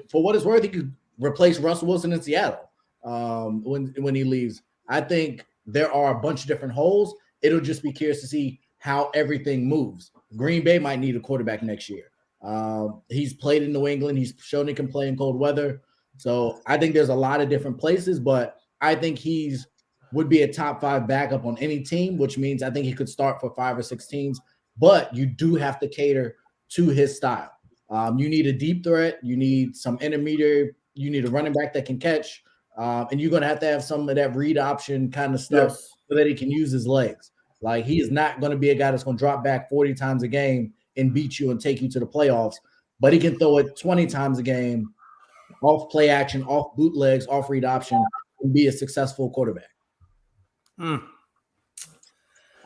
For what it's worth, he could replace Russell Wilson in Seattle when he leaves. I think there are a bunch of different holes. It'll just be curious to see how everything moves. Green Bay might need a quarterback next year. He's played in New England. He's shown he can play in cold weather. So I think there's a lot of different places, but I think would be a top 5 backup on any team, which means I think he could start for 5 or 6 teams, but you do have to cater to his style. You need a deep threat. You need some intermediary. You need a running back that can catch, and you're going to have some of that read option kind of stuff so that he can use his legs. Like he is not going to be a guy that's going to drop back 40 times a game and beat you and take you to the playoffs, but he can throw it 20 times a game, off play action, off bootlegs, off read option, and be a successful quarterback. I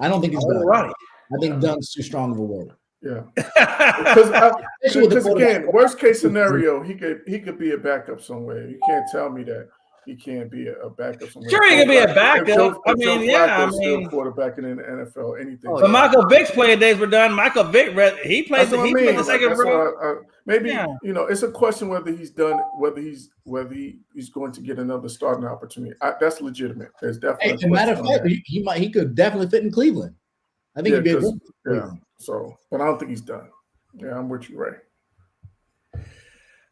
don't think he's better. Right. I think Dunn's too strong of a word. Yeah, because again, worst case scenario, he could be a backup somewhere. You can't tell me that he can't be a backup somewhere. Sure, he could be a backup. Still quarterbacking in the NFL, anything. But Michael Vick's playing days were done. Michael Vick, he plays the second row. Maybe it's a question whether he's done, whether he's going to get another starting opportunity. That's legitimate. There's definitely. As a matter of fact, he could definitely fit in Cleveland. I think he'd be a good. Yeah. So, but I don't think he's done. Yeah, I'm with you, Ray.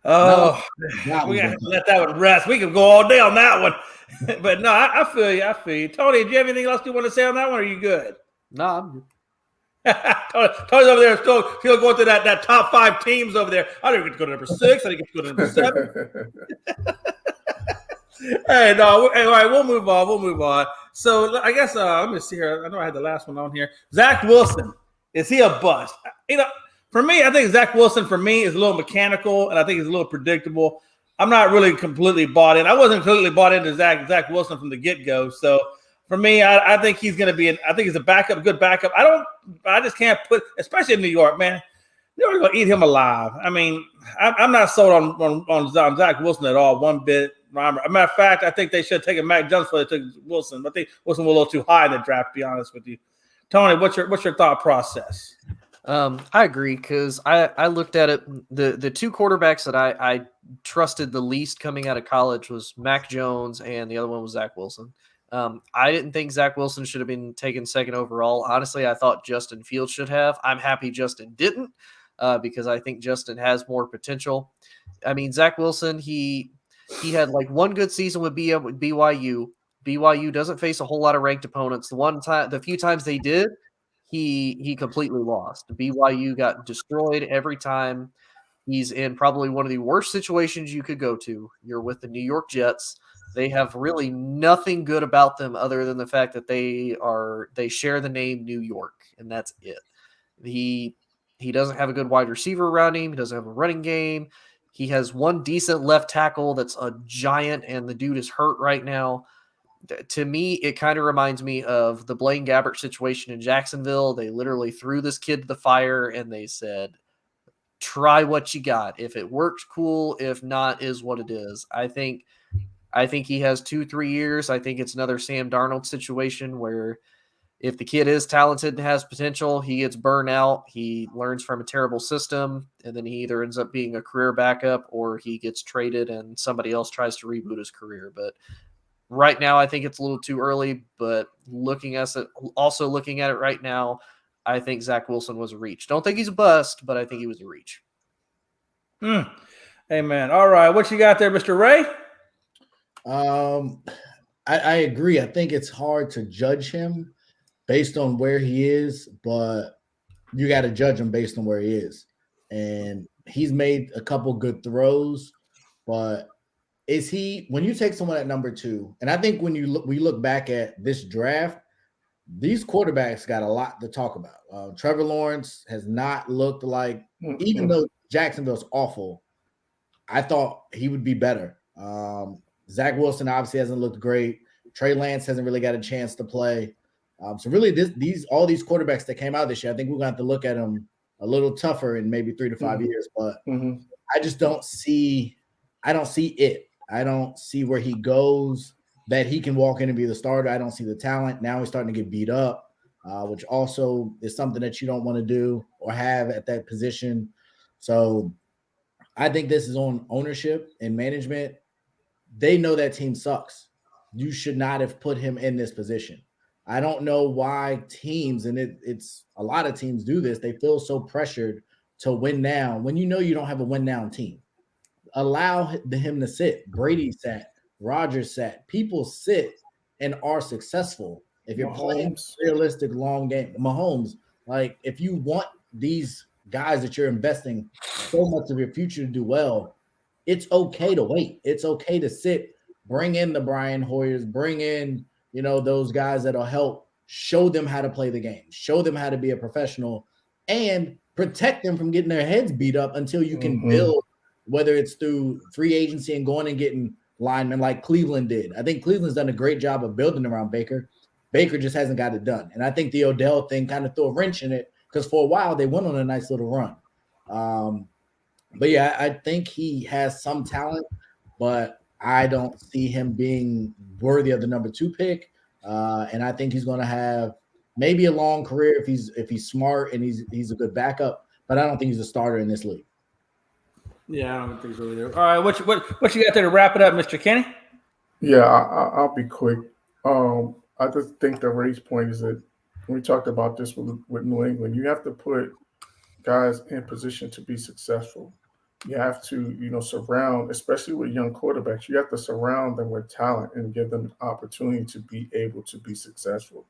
Oh, we got to let that one rest. We could go all day on that one. But no, I feel you. I feel you. Tony, do you have anything else you want to say on that one, or are you good? No, I'm good. Tony's over there still going through that top 5 teams over there. I didn't get to go to number 6. I didn't get to go to number 7. Hey, no. Hey, all right, we'll move on. We'll move on. So I guess let me see here. I know I had the last one on here. Zach Wilson, is he a bust? For me, I think Zach Wilson is a little mechanical, and I think he's a little predictable. I'm not really completely bought in. I wasn't completely bought into Zach Wilson from the get-go. So for me, I think he's going to be I think he's a backup, good backup. I just can't put, especially in New York, man. They're going to eat him alive. I mean, I'm not sold on Zach Wilson at all, one bit. As a matter of fact, I think they should have taken Mac Jones before they took Wilson. But I think Wilson was a little too high in the draft, to be honest with you. Tony, what's your thought process? I agree, because I looked at it. The 2 quarterbacks that I trusted the least coming out of college was Mac Jones, and the other one was Zach Wilson. I didn't think Zach Wilson should have been taken 2nd overall. Honestly, I thought Justin Fields should have. I'm happy Justin didn't, because I think Justin has more potential. I mean, Zach Wilson, he had like one good season with BYU. BYU doesn't face a whole lot of ranked opponents. The few times they did, he completely lost. BYU got destroyed every time. He's in probably one of the worst situations you could go to. You're with the New York Jets. They have really nothing good about them other than the fact that they share the name New York, and that's it. He doesn't have a good wide receiver around him. He doesn't have a running game. He has one decent left tackle that's a giant, and the dude is hurt right now. To me, it kind of reminds me of the Blaine Gabbert situation in Jacksonville. They literally threw this kid to the fire, and they said, try what you got. If it works, cool. If not, is what it is. I think he has 2-3 years. I think it's another Sam Darnold situation where if the kid is talented and has potential, he gets burned out. He learns from a terrible system, and then he either ends up being a career backup or he gets traded and somebody else tries to reboot his career. But right now, I think it's a little too early. But looking at it right now, I think Zach Wilson was a reach. Don't think he's a bust, but I think he was a reach. Amen. All right, what you got there, Mr. Ray? I agree. I think it's hard to judge him based on where he is, but you got to judge him based on where he is. And he's made a couple good throws, but when you take someone at number 2, and I think when we look back at this draft, these quarterbacks got a lot to talk about. Trevor Lawrence has not looked like, even though Jacksonville's awful, I thought he would be better. Zach Wilson obviously hasn't looked great. Trey Lance hasn't really got a chance to play. So really, all these quarterbacks that came out this year, I think we're going to have to look at them a little tougher in maybe 3 to 5 years. But I just don't see. I don't see it. I don't see where he goes, that he can walk in and be the starter. I don't see the talent. Now he's starting to get beat up, which also is something that you don't want to do or have at that position. So I think this is on ownership and management. They know that team sucks. You should not have put him in this position. I don't know why teams, and it's a lot of teams do this, they feel so pressured to win now when you know you don't have a win now team. Allow him to sit. Brady sat. Rodgers sat. People sit and are successful. If you're playing realistic long game, Mahomes, like if you want these guys that you're investing so much of your future to do well, it's okay to wait. It's okay to sit. Bring in the Brian Hoyers. Bring in, those guys that'll help show them how to play the game, show them how to be a professional, and protect them from getting their heads beat up until you can build, whether it's through free agency and going and getting linemen like Cleveland did. I think Cleveland's done a great job of building around Baker. Baker just hasn't got it done. And I think the Odell thing kind of threw a wrench in it because for a while they went on a nice little run. But yeah, I think he has some talent, but I don't see him being worthy of the number 2 pick. And I think he's going to have maybe a long career if he's smart and he's a good backup, but I don't think he's a starter in this league. Yeah, I don't think so either. All right, what you got there to wrap it up, Mr. Kenny? Yeah, I'll be quick. I just think the race point is we talked about this with New England. You have to put guys in position to be successful. You have to, surround, especially with young quarterbacks, you have to surround them with talent and give them an opportunity to be able to be successful.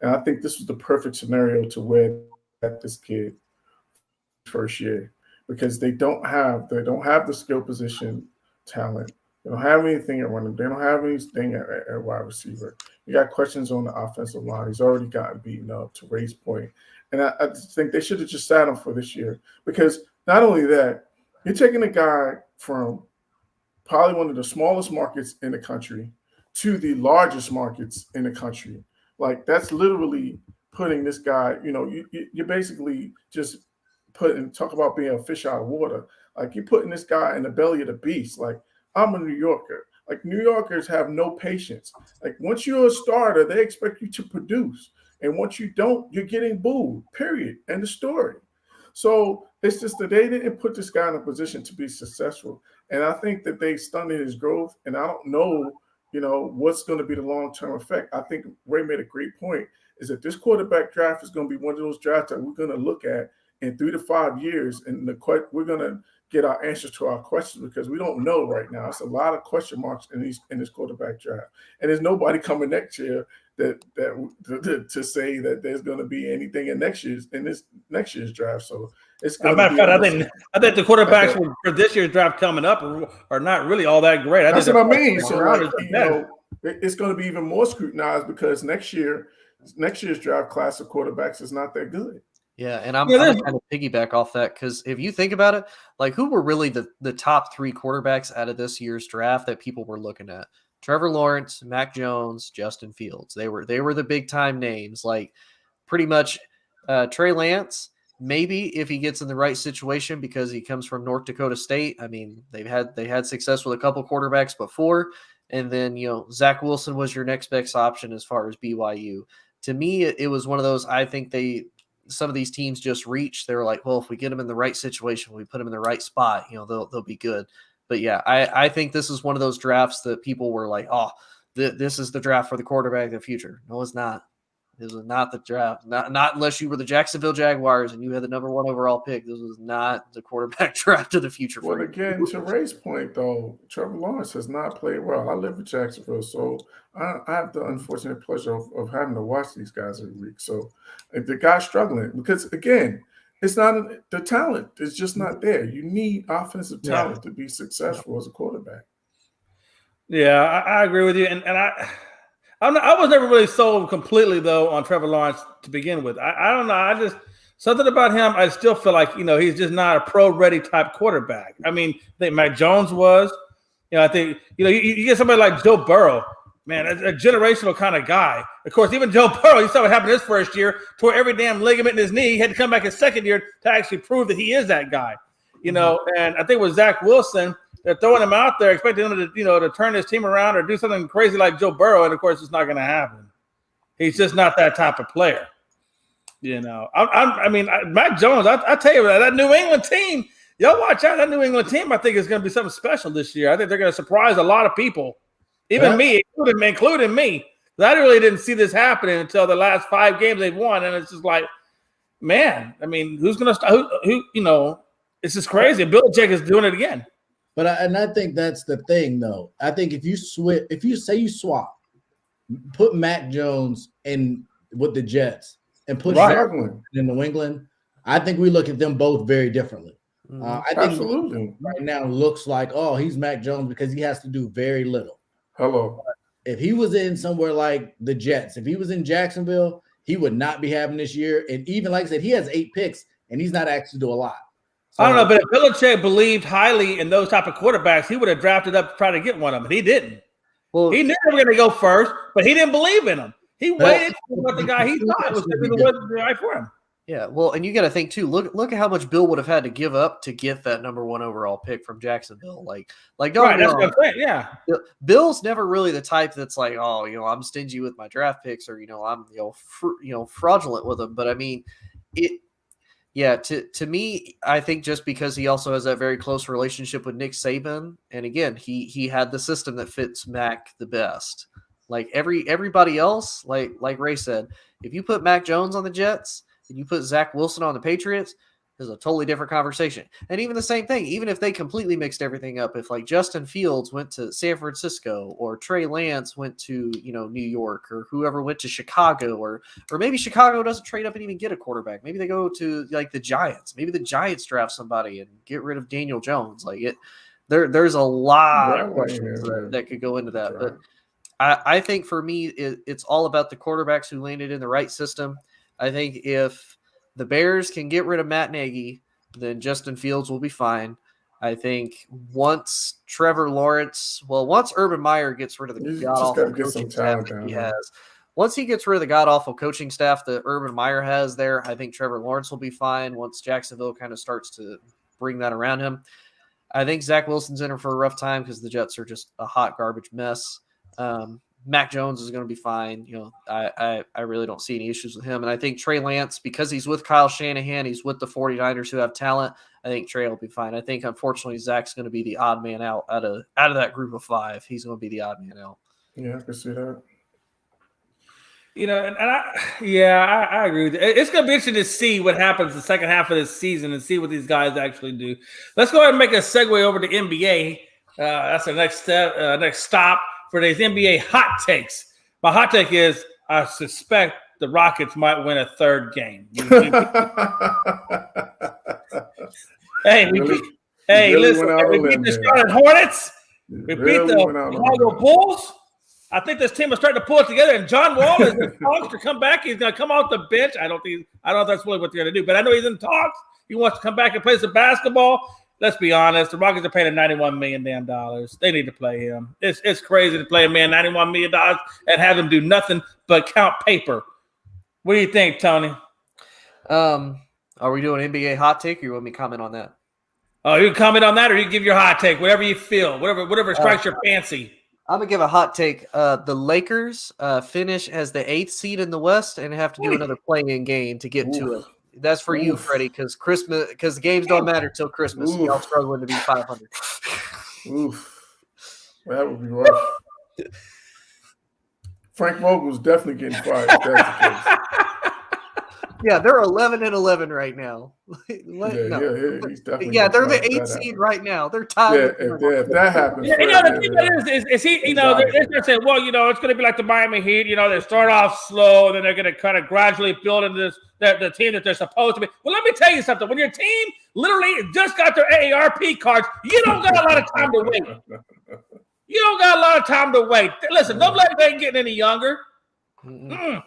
And I think this was the perfect scenario to where that this kid first year because they don't have the skill position talent. They don't have anything at running. They don't have anything at wide receiver. You got questions on the offensive line. He's already gotten beaten up to Ray's point. And I just think they should have just sat him for this year because not only that, you're taking a guy from probably one of the smallest markets in the country to the largest markets in the country. Like that's literally putting this guy, you're basically just talk about being a fish out of water. Like you're putting this guy in the belly of the beast. Like I'm a New Yorker. Like New Yorkers have no patience. Like once you're a starter, they expect you to produce. And once you don't, you're getting booed, period. End of story. So it's just that they didn't put this guy in a position to be successful. And I think that they stunted his growth. And I don't know, what's going to be the long-term effect. I think Ray made a great point is that this quarterback draft is going to be one of those drafts that we're going to look at in 3 to 5 years. And we're going to get our answers to our questions because we don't know right now. It's a lot of question marks in this quarterback draft. And there's nobody coming next year to say that there's going to be anything in this next year's draft. So it's going to be. I think the quarterbacks for this year's draft coming up are not really all that great. That's what I mean. So it's going to be even more scrutinized because next year's draft class of quarterbacks is not that good. Yeah, and I'm kind of piggyback off that because if you think about it, like who were really the top 3 quarterbacks out of this year's draft that people were looking at? Trevor Lawrence, Mac Jones, Justin Fields. They were the big time names. Like pretty much Trey Lance, maybe if he gets in the right situation because he comes from North Dakota State. I mean, they had success with a couple quarterbacks before, and then Zach Wilson was your next best option as far as BYU. To me, it was one of those. I think some of these teams just reached. They were like, well, if we get them in the right situation, we put them in the right spot, they'll be good. But yeah, I think this is one of those drafts that people were like, oh, this is the draft for the quarterback of the future. No, it's not. This was not the draft. Not unless you were the Jacksonville Jaguars and you had the number 1 overall pick. This was not the quarterback draft of the future. Well, again, to Ray's point, though, Trevor Lawrence has not played well. I live in Jacksonville, so I have the unfortunate pleasure of having to watch these guys every week. So the guy's struggling because, again, it's not the talent is just not there. You need offensive talent to be successful as a quarterback. Yeah, I agree with you, and I was never really sold completely though on Trevor Lawrence to begin with. I don't know. I just something about him. I still feel like he's just not a pro-ready type quarterback. I mean, I think Mac Jones was. I think you get somebody like Joe Burrow. Man, a generational kind of guy. Of course, even Joe Burrow, you saw what happened his first year, tore every damn ligament in his knee. He had to come back his second year to actually prove that he is that guy. And I think with Zach Wilson, they're throwing him out there, expecting him to turn his team around or do something crazy like Joe Burrow, and of course, it's not going to happen. He's just not that type of player. Mac Jones. I tell you, that New England team, y'all watch out. That New England team, I think, is going to be something special this year. I think they're going to surprise a lot of people. Even me, including me. I really didn't see this happening until the last 5 games they've won, and it's just like, man. I mean, who's going to start? It's just crazy. Belichick is doing it again. But I think that's the thing, though. I think if you swap, put Mac Jones in with the Jets and put Sharkland in New England, I think we look at them both very differently. I think absolutely right now looks like, oh, he's Mac Jones because he has to do very little. Hello. If he was in somewhere like the Jets, if he was in Jacksonville, he would not be having this year. And even like I said, he has 8 picks and he's not actually doing a lot. So, I don't know, but if Belichick believed highly in those type of quarterbacks, he would have drafted up to try to get one of them. He didn't. Well, he knew they were going to go first, but he didn't believe in them. He waited for what the guy he thought was going to be the right for him. Yeah, well, and you got to think too. Look at how much Bill would have had to give up to get that number 1 overall pick from Jacksonville. Like don't that's what I'm saying. Yeah, Bill's never really the type that's like, oh, I'm stingy with my draft picks, or I'm fraudulent with them. But I mean, it. Yeah, to me, I think just because he also has that very close relationship with Nick Saban, and again, he had the system that fits Mac the best. Like everybody else, like Ray said, if you put Mac Jones on the Jets and you put Zach Wilson on the Patriots, is a totally different conversation. And even the same thing, even if they completely mixed everything up, if like Justin Fields went to San Francisco or Trey Lance went to, New York, or whoever went to Chicago, or maybe Chicago doesn't trade up and even get a quarterback. Maybe they go to like the Giants. Maybe the Giants draft somebody and get rid of Daniel Jones. Like there's a lot of questions that could go into that. But I think for me, it's all about the quarterbacks who landed in the right system. I think if the Bears can get rid of Matt Nagy, then Justin Fields will be fine. I think once Urban Meyer gets rid of the god-awful coaching staff that he has, once he gets rid of the god-awful coaching staff that Urban Meyer has there, I think Trevor Lawrence will be fine once Jacksonville kind of starts to bring that around him. I think Zach Wilson's in for a rough time because the Jets are just a hot garbage mess. Mac Jones is going to be fine. I really don't see any issues with him. And I think Trey Lance, because he's with Kyle Shanahan, he's with the 49ers who have talent, I think Trey will be fine. I think, unfortunately, Zach's going to be the odd man out of that group of five. He's going to be the odd man out. Yeah, I can see that. I agree with you. It's going to be interesting to see what happens the second half of this season and see what these guys actually do. Let's go ahead and make a segue over to NBA. That's the next step, next stop for today's NBA hot takes. My hot take is I suspect the Rockets might win a third game. We beat the Charlotte Hornets. We beat the Chicago Bulls. I think this team is starting to pull it together. And John Wall is in talks to come back. He's going to come off the bench. I don't know if that's really what they're going to do, but I know he's in talks. He wants to come back and play some basketball. Let's be honest. The Rockets are paying him $91 million. They need to play him. It's crazy to play a man $91 million and have him do nothing but count paper. What do you think, Tony? Are we doing NBA hot take, or you want me to comment on that? Oh, you can comment on that, or you can give your hot take, whatever you feel, whatever strikes your fancy. I'm going to give a hot take. The Lakers finish as the 8th seed in the West and have to do another play-in game to get to it. That's for you, Freddie, because the games don't matter till Christmas. Y'all struggling to be 500. That would be rough. Frank Vogel's definitely getting fired. If that's the case. Yeah, they're 11-11 right now. He's definitely. Yeah, they're the 8th seed right now. They're tied. If that happens, the thing is he? They're going to say, well, it's going to be like the Miami Heat. They start off slow, and then they're going to kind of gradually build into the team that they're supposed to be. Well, let me tell you something. When your team literally just got their AARP cards, you don't got a lot of time to wait. You don't got a lot of time to wait. Listen, them legs ain't getting any younger. And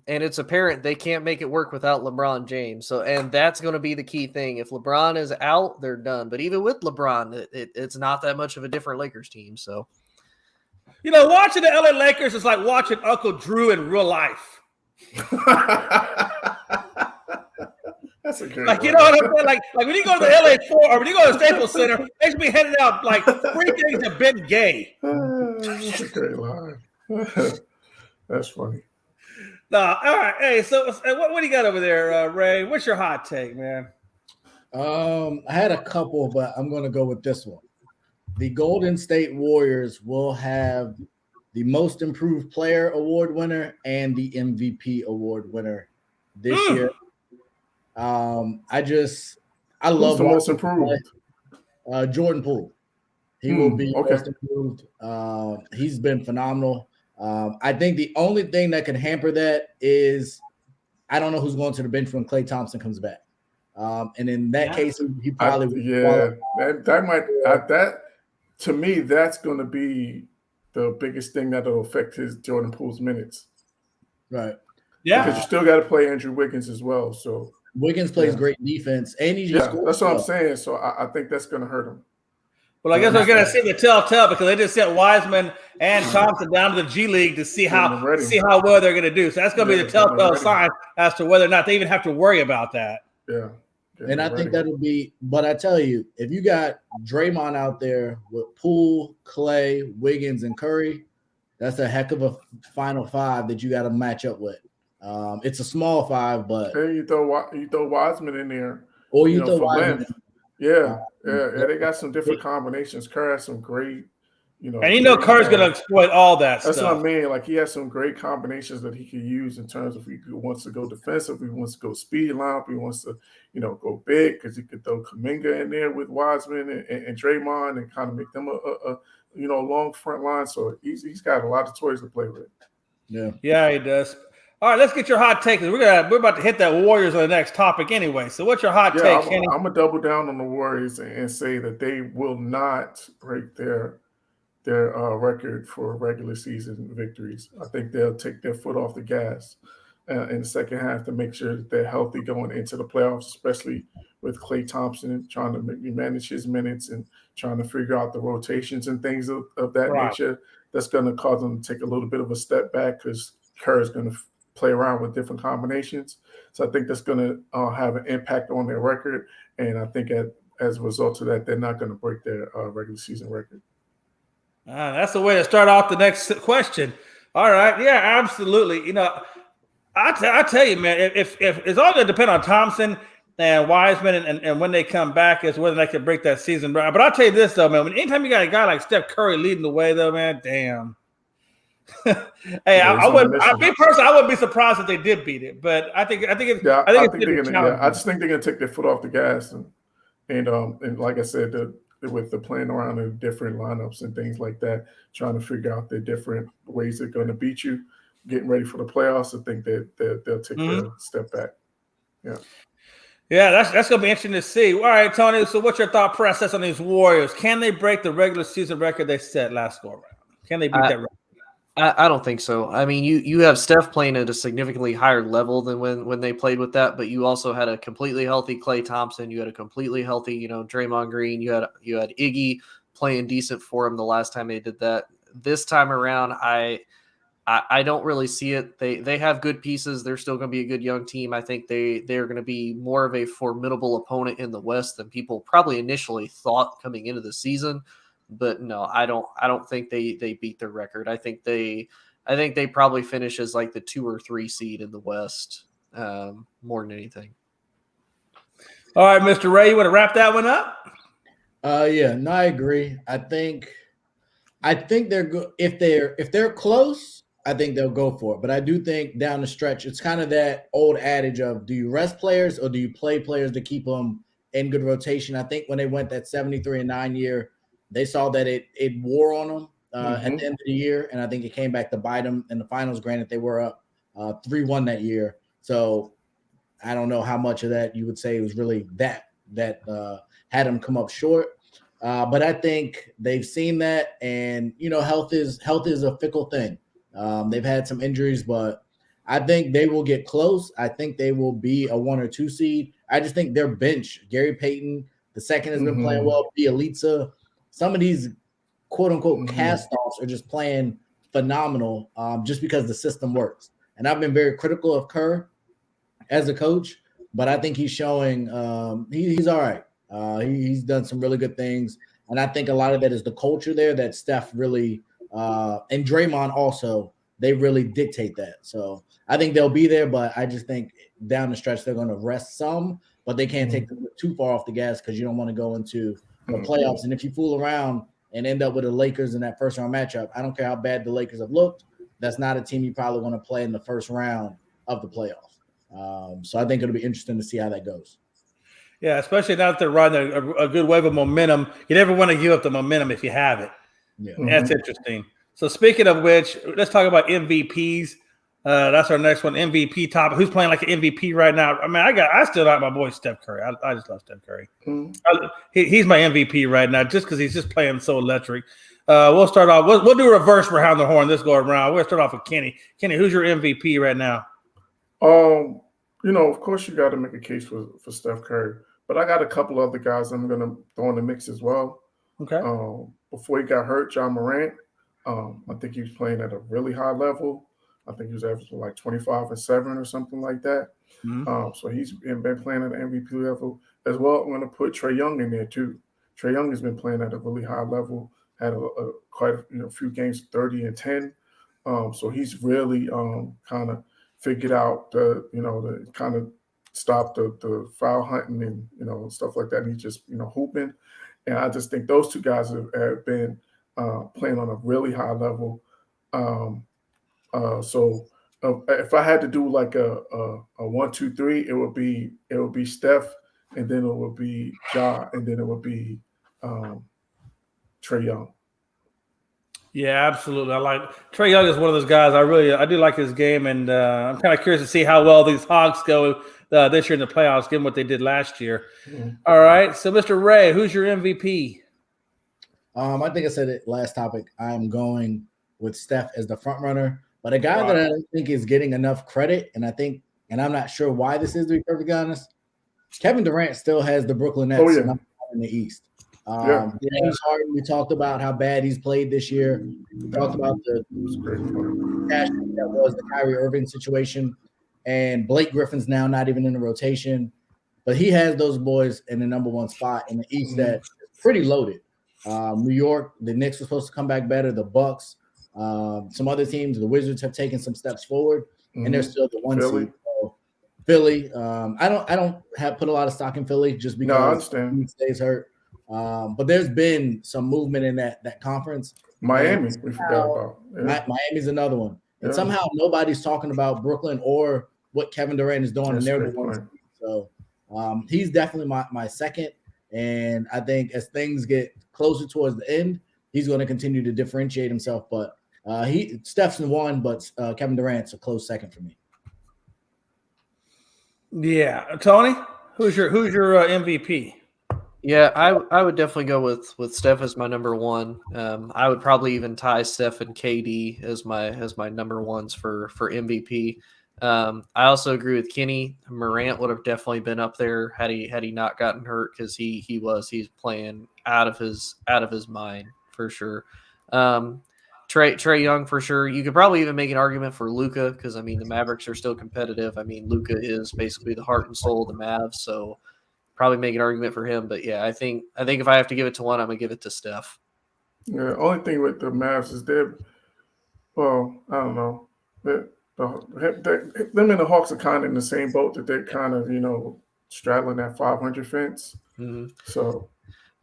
it's apparent they can't make it work without LeBron James. And that's going to be the key thing. If LeBron is out, they're done. But even with LeBron, it's not that much of a different Lakers team. So, watching the LA Lakers is like watching Uncle Drew in real life. That's a great what I'm saying? Like when you go to the LA 4 or when you go to the Staples Center, they should be handing out like 3 things have been gay. That's a great line. That's funny. No, all right. Hey, so what do you got over there, Ray? What's your hot take, man? I had a couple, but I'm going to go with this one. The Golden State Warriors will have the Most Improved Player Award winner and the MVP award winner this year. I love the Most Improved. Jordan Poole. He will be Most Improved. He's been phenomenal. I think the only thing that can hamper that is I don't know who's going to the bench when Klay Thompson comes back. And in that case, he probably that to me, that's going to be the biggest thing that'll affect his Jordan Poole's minutes. Right. Yeah. Because you still got to play Andrew Wiggins as well. So Wiggins plays great defense, and he just that's what I'm saying. So I think that's going to hurt him. Well, I guess we're going to see the telltale because they just sent Wiseman and Thompson down to the G League to see how well they're going to do. So that's going to be the telltale sign as to whether or not they even have to worry about that. Yeah. And I think that'll be – but I tell you, if you got Draymond out there with Poole, Clay, Wiggins, and Curry, that's a heck of a final five that you got to match up with. It's a small five, but – Hey, you throw Wiseman in there. Or you throw Wiseman. Yeah, they got some different combinations. Kerr has some great And Kerr's going to exploit all that That's stuff. what I mean. Like, he has some great combinations that he can use in terms of if he wants to go defensive, he wants to go speed lineup, he wants to, go big because he could throw Kuminga in there with Wiseman and Draymond and kind of make them a long front line. So he's got a lot of toys to play with. Yeah, he does. All right, let's get your hot take. We're about to hit that Warriors on the next topic anyway. So what's your hot take, Kenny? I'm going to double down on the Warriors and say that they will not break their record for regular season victories. I think they'll take their foot off the gas in the second half to make sure that they're healthy going into the playoffs, especially with Klay Thompson trying to manage his minutes and trying to figure out the rotations and things of that nature. That's going to cause them to take a little bit of a step back because Kerr is going to play around with different combinations. So I think that's going to have an impact on their record. And I think as a result of that, they're not going to break their regular season record. That's the way to start off the next question. All right. Yeah, absolutely. I tell you, man, if it's all going to depend on Thompson and Wiseman and when they come back is whether they can break that season. But I'll tell you this, though, man, anytime you got a guy like Steph Curry leading the way, though, man, damn. Hey, I wouldn't be surprised if they did beat it, but I just think they're going to take their foot off the gas and like I said, with the playing around in different lineups and things like that, trying to figure out the different ways they're going to beat you, getting ready for the playoffs. I think that they'll take a step back. Yeah, that's going to be interesting to see. All right, Tony, so what's your thought process on these Warriors? Can they break the regular season record they set last go around? Can they beat that record? I don't think so. I mean, you have Steph playing at a significantly higher level than when they played with that, but you also had a completely healthy Klay Thompson. You had a completely healthy, Draymond Green. You had Iggy playing decent for him the last time they did that. This time around, I don't really see it. They have good pieces. They're still going to be a good young team. I think they're going to be more of a formidable opponent in the West than people probably initially thought coming into the season. But no, I don't think they beat their record. I think they probably finish as like the 2 or 3 seed in the West, more than anything. All right, Mr. Ray, you want to wrap that one up? Yeah, no, I agree. I think they're good if they're close. I think they'll go for it. But I do think down the stretch, it's kind of that old adage of do you rest players or do you play players to keep them in good rotation? I think when they went that 73-9 year, they saw that it wore on them at the end of the year, and I think it came back to bite them in the finals. Granted, they were up 3-1 that year, so I don't know how much of that you would say was really that had them come up short. But I think they've seen that, and health is a fickle thing. They've had some injuries, but I think they will get close. I think they will be a 1 or 2 seed. I just think their bench, Gary Payton, the second has been playing well. Bielitsa. Some of these quote-unquote cast-offs are just playing phenomenal just because the system works. And I've been very critical of Kerr as a coach, but I think he's showing he's all right. He's done some really good things. And I think a lot of that is the culture there that Steph really and Draymond also, they really dictate that. So I think they'll be there, but I just think down the stretch they're going to rest some, but they can't take them too far off the gas because you don't want to go into the playoffs. And if you fool around and end up with the Lakers in that first round matchup, I don't care how bad the Lakers have looked. That's not a team you probably want to play in the first round of the playoffs. So I think it'll be interesting to see how that goes. Yeah, especially now that they're riding a good wave of momentum. You never want to give up the momentum if you have it. Yeah, That's interesting. So speaking of which, let's talk about MVPs. That's our next one, MVP topic. Who's playing like an MVP right now? I mean, I still like my boy Steph Curry. I just love Steph Curry. He's my MVP right now just because he's just playing so electric. We'll start off. We'll do a reverse behind the horn this go around. We'll start off with Kenny. Kenny, who's your MVP right now? Of course you got to make a case for Steph Curry, but I got a couple other guys I'm going to throw in the mix as well. Okay. Before he got hurt, John Morant. I think he was playing at a really high level. I think he was averaging like 25-7 or something like that. So he's been playing at the MVP level as well. I'm going to put Trae Young in there too. Trae Young has been playing at a really high level. Had quite a few games, 30 and 10. So he's really kind of figured out the kind of stop the foul hunting and stuff like that. And he's just hooping. And I just think those two guys have been playing on a really high level. So if I had to do like a 1, 2, 3, it would be Steph, and then it would be Ja, and then it would be Trae Young. Yeah, absolutely. I like Trae Young is one of those guys. I do like his game, and I'm kind of curious to see how well these Hawks go this year in the playoffs, given what they did last year. Mm-hmm. All right, so Mr. Ray, who's your MVP? I think I said it last topic. I'm going with Steph as the front runner, but a guy that I don't think is getting enough credit, and I'm not sure why this is, to be perfectly honest. Kevin Durant still has the Brooklyn Nets in the East. James Harden, we talked about how bad he's played this year. We talked about the passion that was the Kyrie Irving situation, and Blake Griffin's now not even in the rotation, but he has those boys in the number one spot in the East that is pretty loaded. New York, the Knicks were supposed to come back better. The Bucks, some other teams, the Wizards have taken some steps forward, and they're still the one seed. So Philly, I don't have put a lot of stock in Philly just because he stays hurt. But there's been some movement in that conference. Miami, we forgot about. Yeah. Miami's another one. And somehow nobody's talking about Brooklyn or what Kevin Durant is doing. That's and they're the ones. So he's definitely my second. And I think as things get closer towards the end, he's going to continue to differentiate himself. But Steph's in one, but Kevin Durant's a close second for me. Yeah, Tony, who's your MVP? Yeah, I would definitely go with Steph as my number one. I would probably even tie Steph and KD as my number ones for MVP. I also agree with Kenny. Morant would have definitely been up there had he not gotten hurt, because he's playing out of his mind for sure. Trae Young for sure. You could probably even make an argument for Luka, because I mean the Mavericks are still competitive. I mean Luka is basically the heart and soul of the Mavs, so probably make an argument for him. But yeah, I think if I have to give it to one, I'm gonna give it to Steph. Yeah, only thing with the Mavs is I don't know. Them and the Hawks are kind of in the same boat, that they're kind of, straddling that 500 fence. Mm-hmm. So,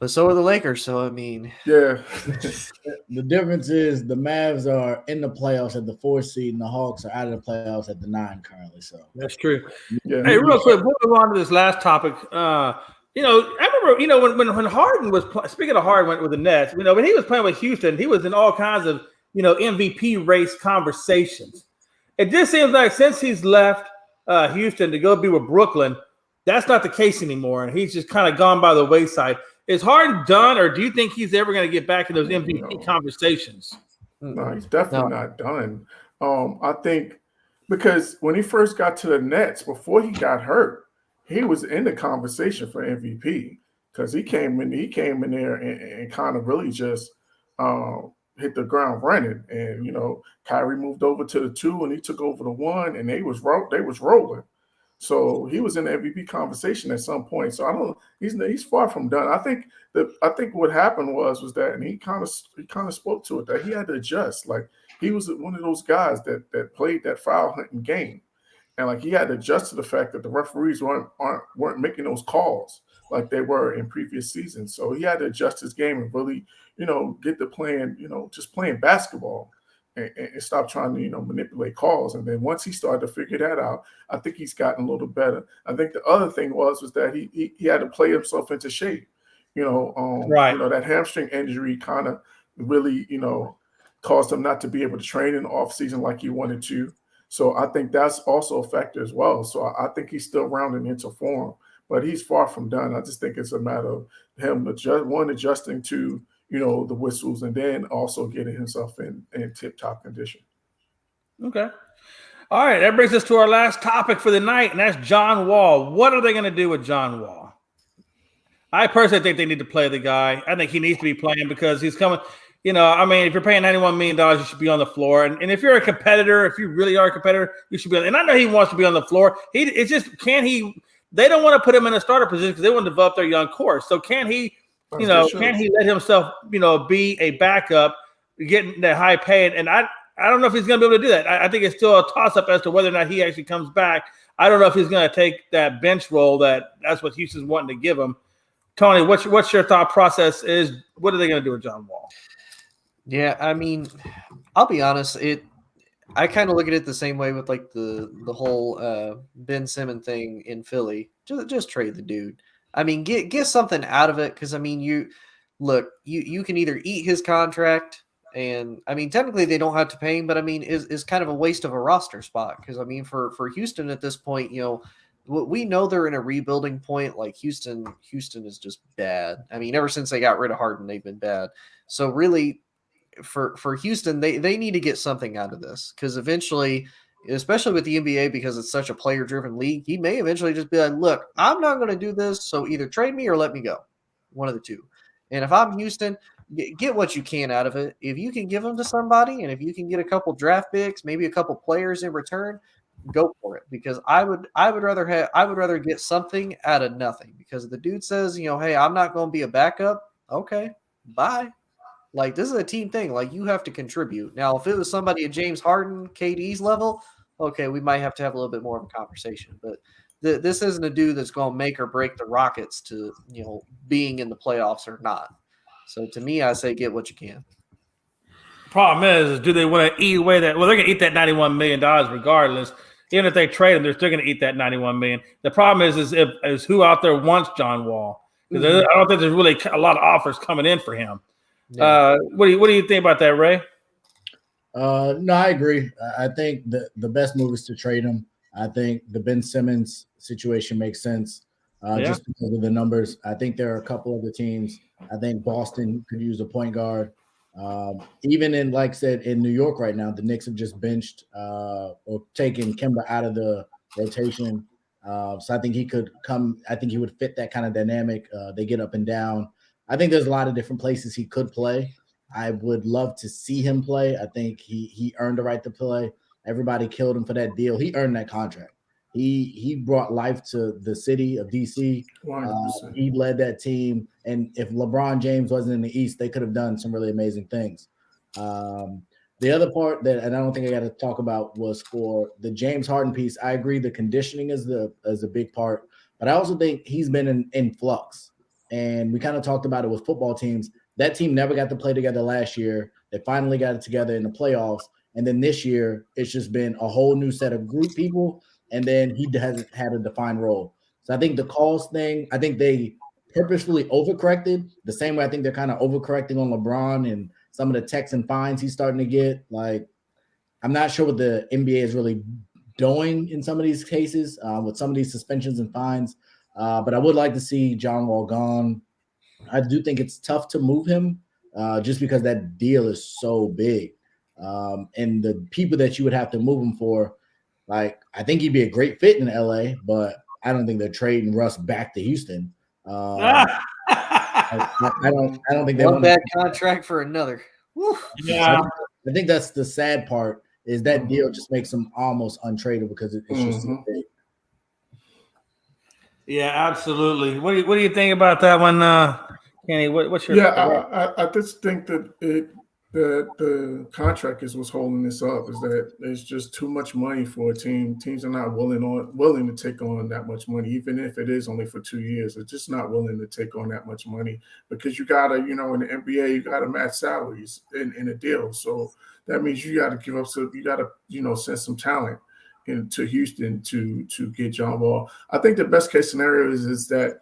but so are the Lakers. So I mean, yeah. The difference is the Mavs are in the playoffs at the 4th seed, and the Hawks are out of the playoffs at the 9 currently. So that's true. Yeah. Hey, real quick, before we move on to this last topic, I remember, when Harden was speaking of Harden with the Nets, when he was playing with Houston, he was in all kinds of MVP race conversations. It just seems like since he's left Houston to go be with Brooklyn, that's not the case anymore, and he's just kind of gone by the wayside. Is Harden done, or do you think he's ever going to get back in those MVP conversations? No, he's definitely not done. I think because when he first got to the Nets, before he got hurt, he was in the conversation for MVP, because he came in there and kind of really just hit the ground running. And Kyrie moved over to the 2, and he took over the 1, and they was rolling. So he was in the MVP conversation at some point. So he's far from done. I think what happened was that, and he kind of spoke to it, that he had to adjust. Like, he was one of those guys that played that foul hunting game, and like he had to adjust to the fact that the referees weren't making those calls like they were in previous seasons. So he had to adjust his game and really get to playing just playing basketball. And stop trying to, manipulate calls. And then once he started to figure that out, I think he's gotten a little better. I think the other thing was that he had to play himself into shape. Right. That hamstring injury kind of really, caused him not to be able to train in the off season like he wanted to. So I think that's also a factor as well. So I think he's still rounding into form, but he's far from done. I just think it's a matter of him adjusting to the whistles, and then also getting himself in tip-top condition. Okay. All right. That brings us to our last topic for the night, and that's John Wall. What are they going to do with John Wall? I personally think they need to play the guy. I think he needs to be playing because he's coming. If you're paying $91 million, you should be on the floor. And if you're a competitor, if you really are a competitor, you should be on. And I know he wants to be on the floor. They don't want to put him in a starter position because they want to develop their young core. So can he let himself, be a backup, getting that high pay? And I don't know if he's going to be able to do that. I think it's still a toss-up as to whether or not he actually comes back. I don't know if he's going to take that bench role that's what Houston's wanting to give him. Tony, what's your thought process is? What are they going to do with John Wall? Yeah, I mean, I'll be honest. I kind of look at it the same way with like the whole Ben Simmons thing in Philly. Just trade the dude. I mean, get something out of it because I mean, you can either eat his contract, and I mean, technically they don't have to pay him, but I mean, is kind of a waste of a roster spot because I mean, for Houston at this point, we know they're in a rebuilding point. Like Houston is just bad. I mean, ever since they got rid of Harden, they've been bad. So really, for Houston, they need to get something out of this because eventually, especially with the NBA, because it's such a player driven league, he may eventually just be like, "Look, I'm not going to do this, so either trade me or let me go, one of the two." And if I'm Houston, get what you can out of it. If you can give them to somebody, and if you can get a couple draft picks, maybe a couple players in return, go for it. Because I would rather get something out of nothing. Because if the dude says, hey, I'm not going to be a backup. Okay, bye. Like this is a team thing. Like you have to contribute. Now, if it was somebody at James Harden, KD's level, okay, we might have to have a little bit more of a conversation. But this isn't a dude that's going to make or break the Rockets to being in the playoffs or not. So to me, I say get what you can. Problem is do they want to eat away that? Well, they're going to eat that $91 million regardless. Even if they trade him, they're still going to eat that $91 million. The problem is who out there wants John Wall? Because I don't think there's really a lot of offers coming in for him. Yeah. What do you think about that, Ray? No, I agree. I think the best move is to trade him. I think the Ben Simmons situation makes sense just because of the numbers. I think there are a couple other teams. I think Boston could use a point guard. Even in, like I said, in New York right now, the Knicks have just benched or taken Kemba out of the rotation. So I think he could come. I think he would fit that kind of dynamic. They get up and down. I think there's a lot of different places he could play. I would love to see him play. I think he earned the right to play. Everybody killed him for that deal. He earned that contract. He brought life to the city of DC. He led that team. And if LeBron James wasn't in the East, they could have done some really amazing things. The other part that, and I don't think I got to talk about, was for the James Harden piece. I agree the conditioning is a big part, but I also think he's been in flux. And we kind of talked about it with football teams. That team never got to play together last year. They finally got it together in the playoffs. And then this year, it's just been a whole new set of group people. And then he hasn't had a defined role. So I think the calls thing, I think they purposefully overcorrected the same way I think they're kind of overcorrecting on LeBron and some of the texts and fines he's starting to get. Like, I'm not sure what the NBA is really doing in some of these cases with some of these suspensions and fines. But I would like to see John Wall gone. I do think it's tough to move him just because that deal is so big. And the people that you would have to move him for, like, I think he'd be a great fit in LA, but I don't think they're trading Russ back to Houston. I don't think they want bad contract for another. Woo. Yeah, I think that's the sad part, is that deal just makes him almost untradeable because it's just so big. Yeah, absolutely. What do you think about that one, Kenny? What's your? Yeah, I just think that the contract is what's holding this up. Is that there's just too much money for a team. Teams are not willing to take on that much money, even if it is only for 2 years. They're just not willing to take on that much money because you gotta, in the NBA, you gotta match salaries in a deal. So that means you gotta give up. So you gotta, send some talent into Houston to get John Wall. I think the best case scenario is that,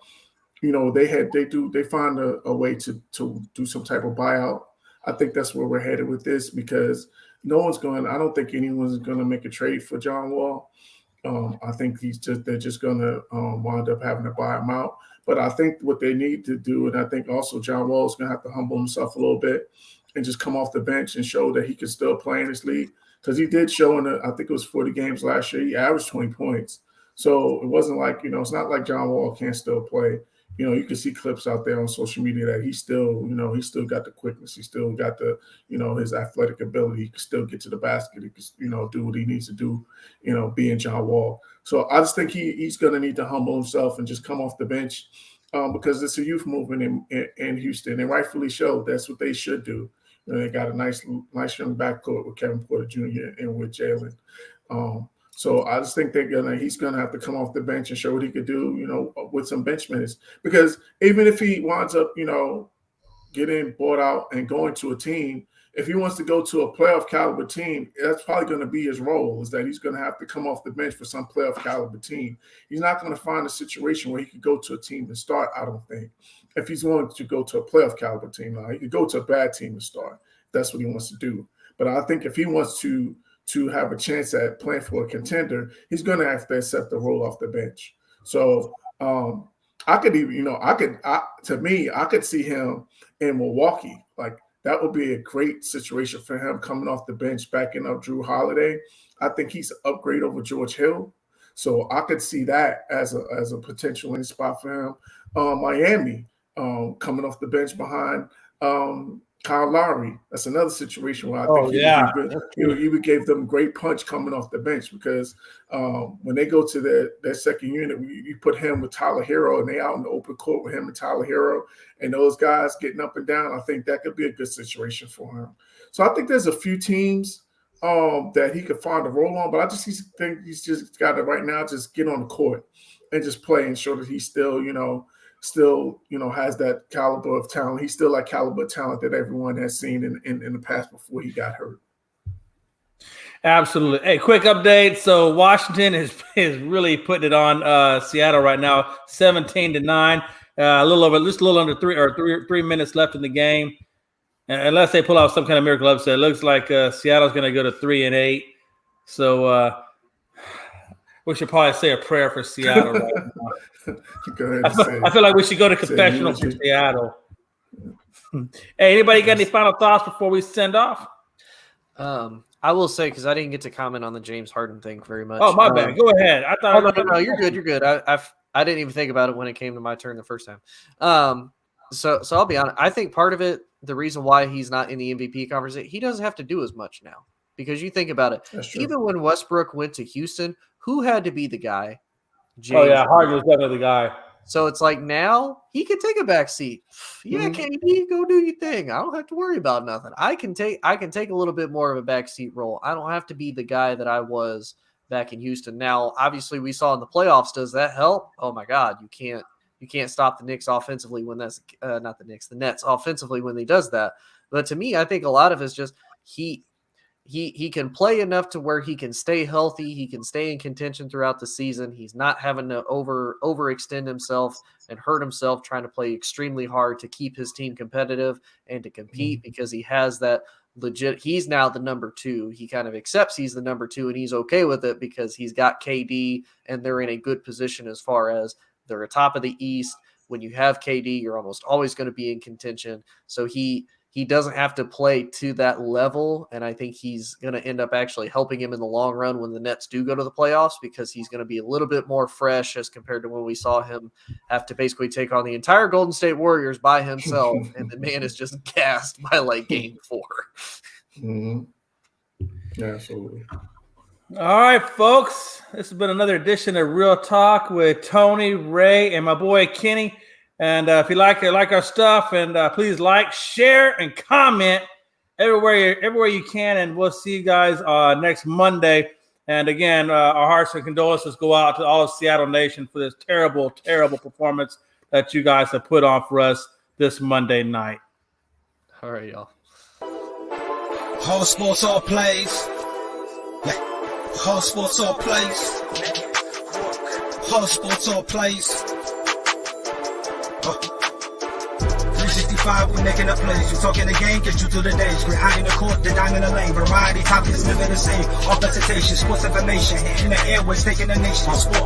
they find a way to do some type of buyout. I think that's where we're headed with this because I don't think anyone's going to make a trade for John Wall. I think they're just going to wind up having to buy him out. But I think what they need to do, and I think also John Wall is going to have to humble himself a little bit and just come off the bench and show that he can still play in this league. Because he did show I think it was 40 games last year, he averaged 20 points. So it wasn't like, it's not like John Wall can't still play. You can see clips out there on social media that he still got the quickness. He still got the, his athletic ability. He can still get to the basket. He can, do what he needs to do, being John Wall. So I just think he's going to need to humble himself and just come off the bench because it's a youth movement in Houston. And rightfully so. That's what they should do. They got a nice young backcourt with Kevin Porter Jr. and with Jalen. So I just think he's gonna have to come off the bench and show what he could do, with some bench minutes. Because even if he winds up, getting bought out and going to a team, if he wants to go to a playoff caliber team, that's probably going to be his role, is that he's going to have to come off the bench for some playoff caliber team. He's not going to find a situation where he could go to a team and start, I don't think. If he's going to go to a playoff caliber team, now he could go to a bad team and start. That's what he wants to do. But I think if he wants to have a chance at playing for a contender, he's going to have to accept the role off the bench. So I could even, I could see him in Milwaukee. Like, that would be a great situation for him coming off the bench, backing up Drew Holiday. I think he's an upgrade over George Hill. So I could see that as a potential landing spot for him. Miami, coming off the bench behind Kyle Lowry. That's another situation where I think he would give them great punch coming off the bench, because when they go to their second unit, you put him with Tyler Hero, and they out in the open court with him and Tyler Hero, and those guys getting up and down. I think that could be a good situation for him. So I think there's a few teams that he could find a role on, but I just think he's just got to right now just get on the court and just play and show that he's still has that caliber of talent. He's still that caliber of talent that everyone has seen in the past before he got hurt. Absolutely. Hey, quick update. So Washington is really putting it on Seattle right now, 17-9. A little under 3 minutes left in the game. Unless they pull out some kind of miracle upset, it looks like Seattle's going to go to 3-8. So we should probably say a prayer for Seattle right now. Go ahead. I feel like we should go to confessional for Seattle. Hey, anybody got any final thoughts before we send off? I will say, because I didn't get to comment on the James Harden thing very much. Oh, my bad. Go ahead. I thought. No, you're good. You're good. I didn't even think about it when it came to my turn the first time. So I'll be honest. I think part of it, the reason why he's not in the MVP conversation, he doesn't have to do as much now. Because you think about it, even when Westbrook went to Houston, who had to be the guy? James Harden was definitely the guy. So it's like now he can take a back seat. Yeah, KD, go do your thing. I don't have to worry about nothing. I can take a little bit more of a backseat role. I don't have to be the guy that I was back in Houston. Now, obviously, we saw in the playoffs. Does that help? Oh my God, you can't stop the Knicks offensively when that's not the Knicks, the Nets offensively when he does that. But to me, I think a lot of it's just he can play enough to where he can stay healthy. He can stay in contention throughout the season. He's not having to overextend himself and hurt himself trying to play extremely hard to keep his team competitive and to compete, because he has that legit. He's now the number 2. He kind of accepts he's the number 2, and he's okay with it because he's got KD, and they're in a good position as far as they're atop of the East. When you have KD, you're almost always going to be in contention. So he doesn't have to play to that level, and I think he's going to end up actually helping him in the long run when the Nets do go to the playoffs, because he's going to be a little bit more fresh as compared to when we saw him have to basically take on the entire Golden State Warriors by himself, and the man is just gassed by like game 4. Mm-hmm. Absolutely. All right, folks. This has been another edition of Real Talk with Tony, Ray, and my boy Kenny. And if you like our stuff, and please like, share, and comment everywhere you can. And we'll see you guys next Monday. And again, our hearts and condolences go out to all of Seattle Nation for this terrible, terrible performance that you guys have put on for us this Monday night. All right, y'all. All sports, all plays. Yeah. All sports, all plays. All sports, all plays. 365, we making a place. You talking the game, get you through the days. We're high in the court, the dime in the lane. Variety, topics, living the same. All presentation, sports information. In the airways, taking the nation. Sport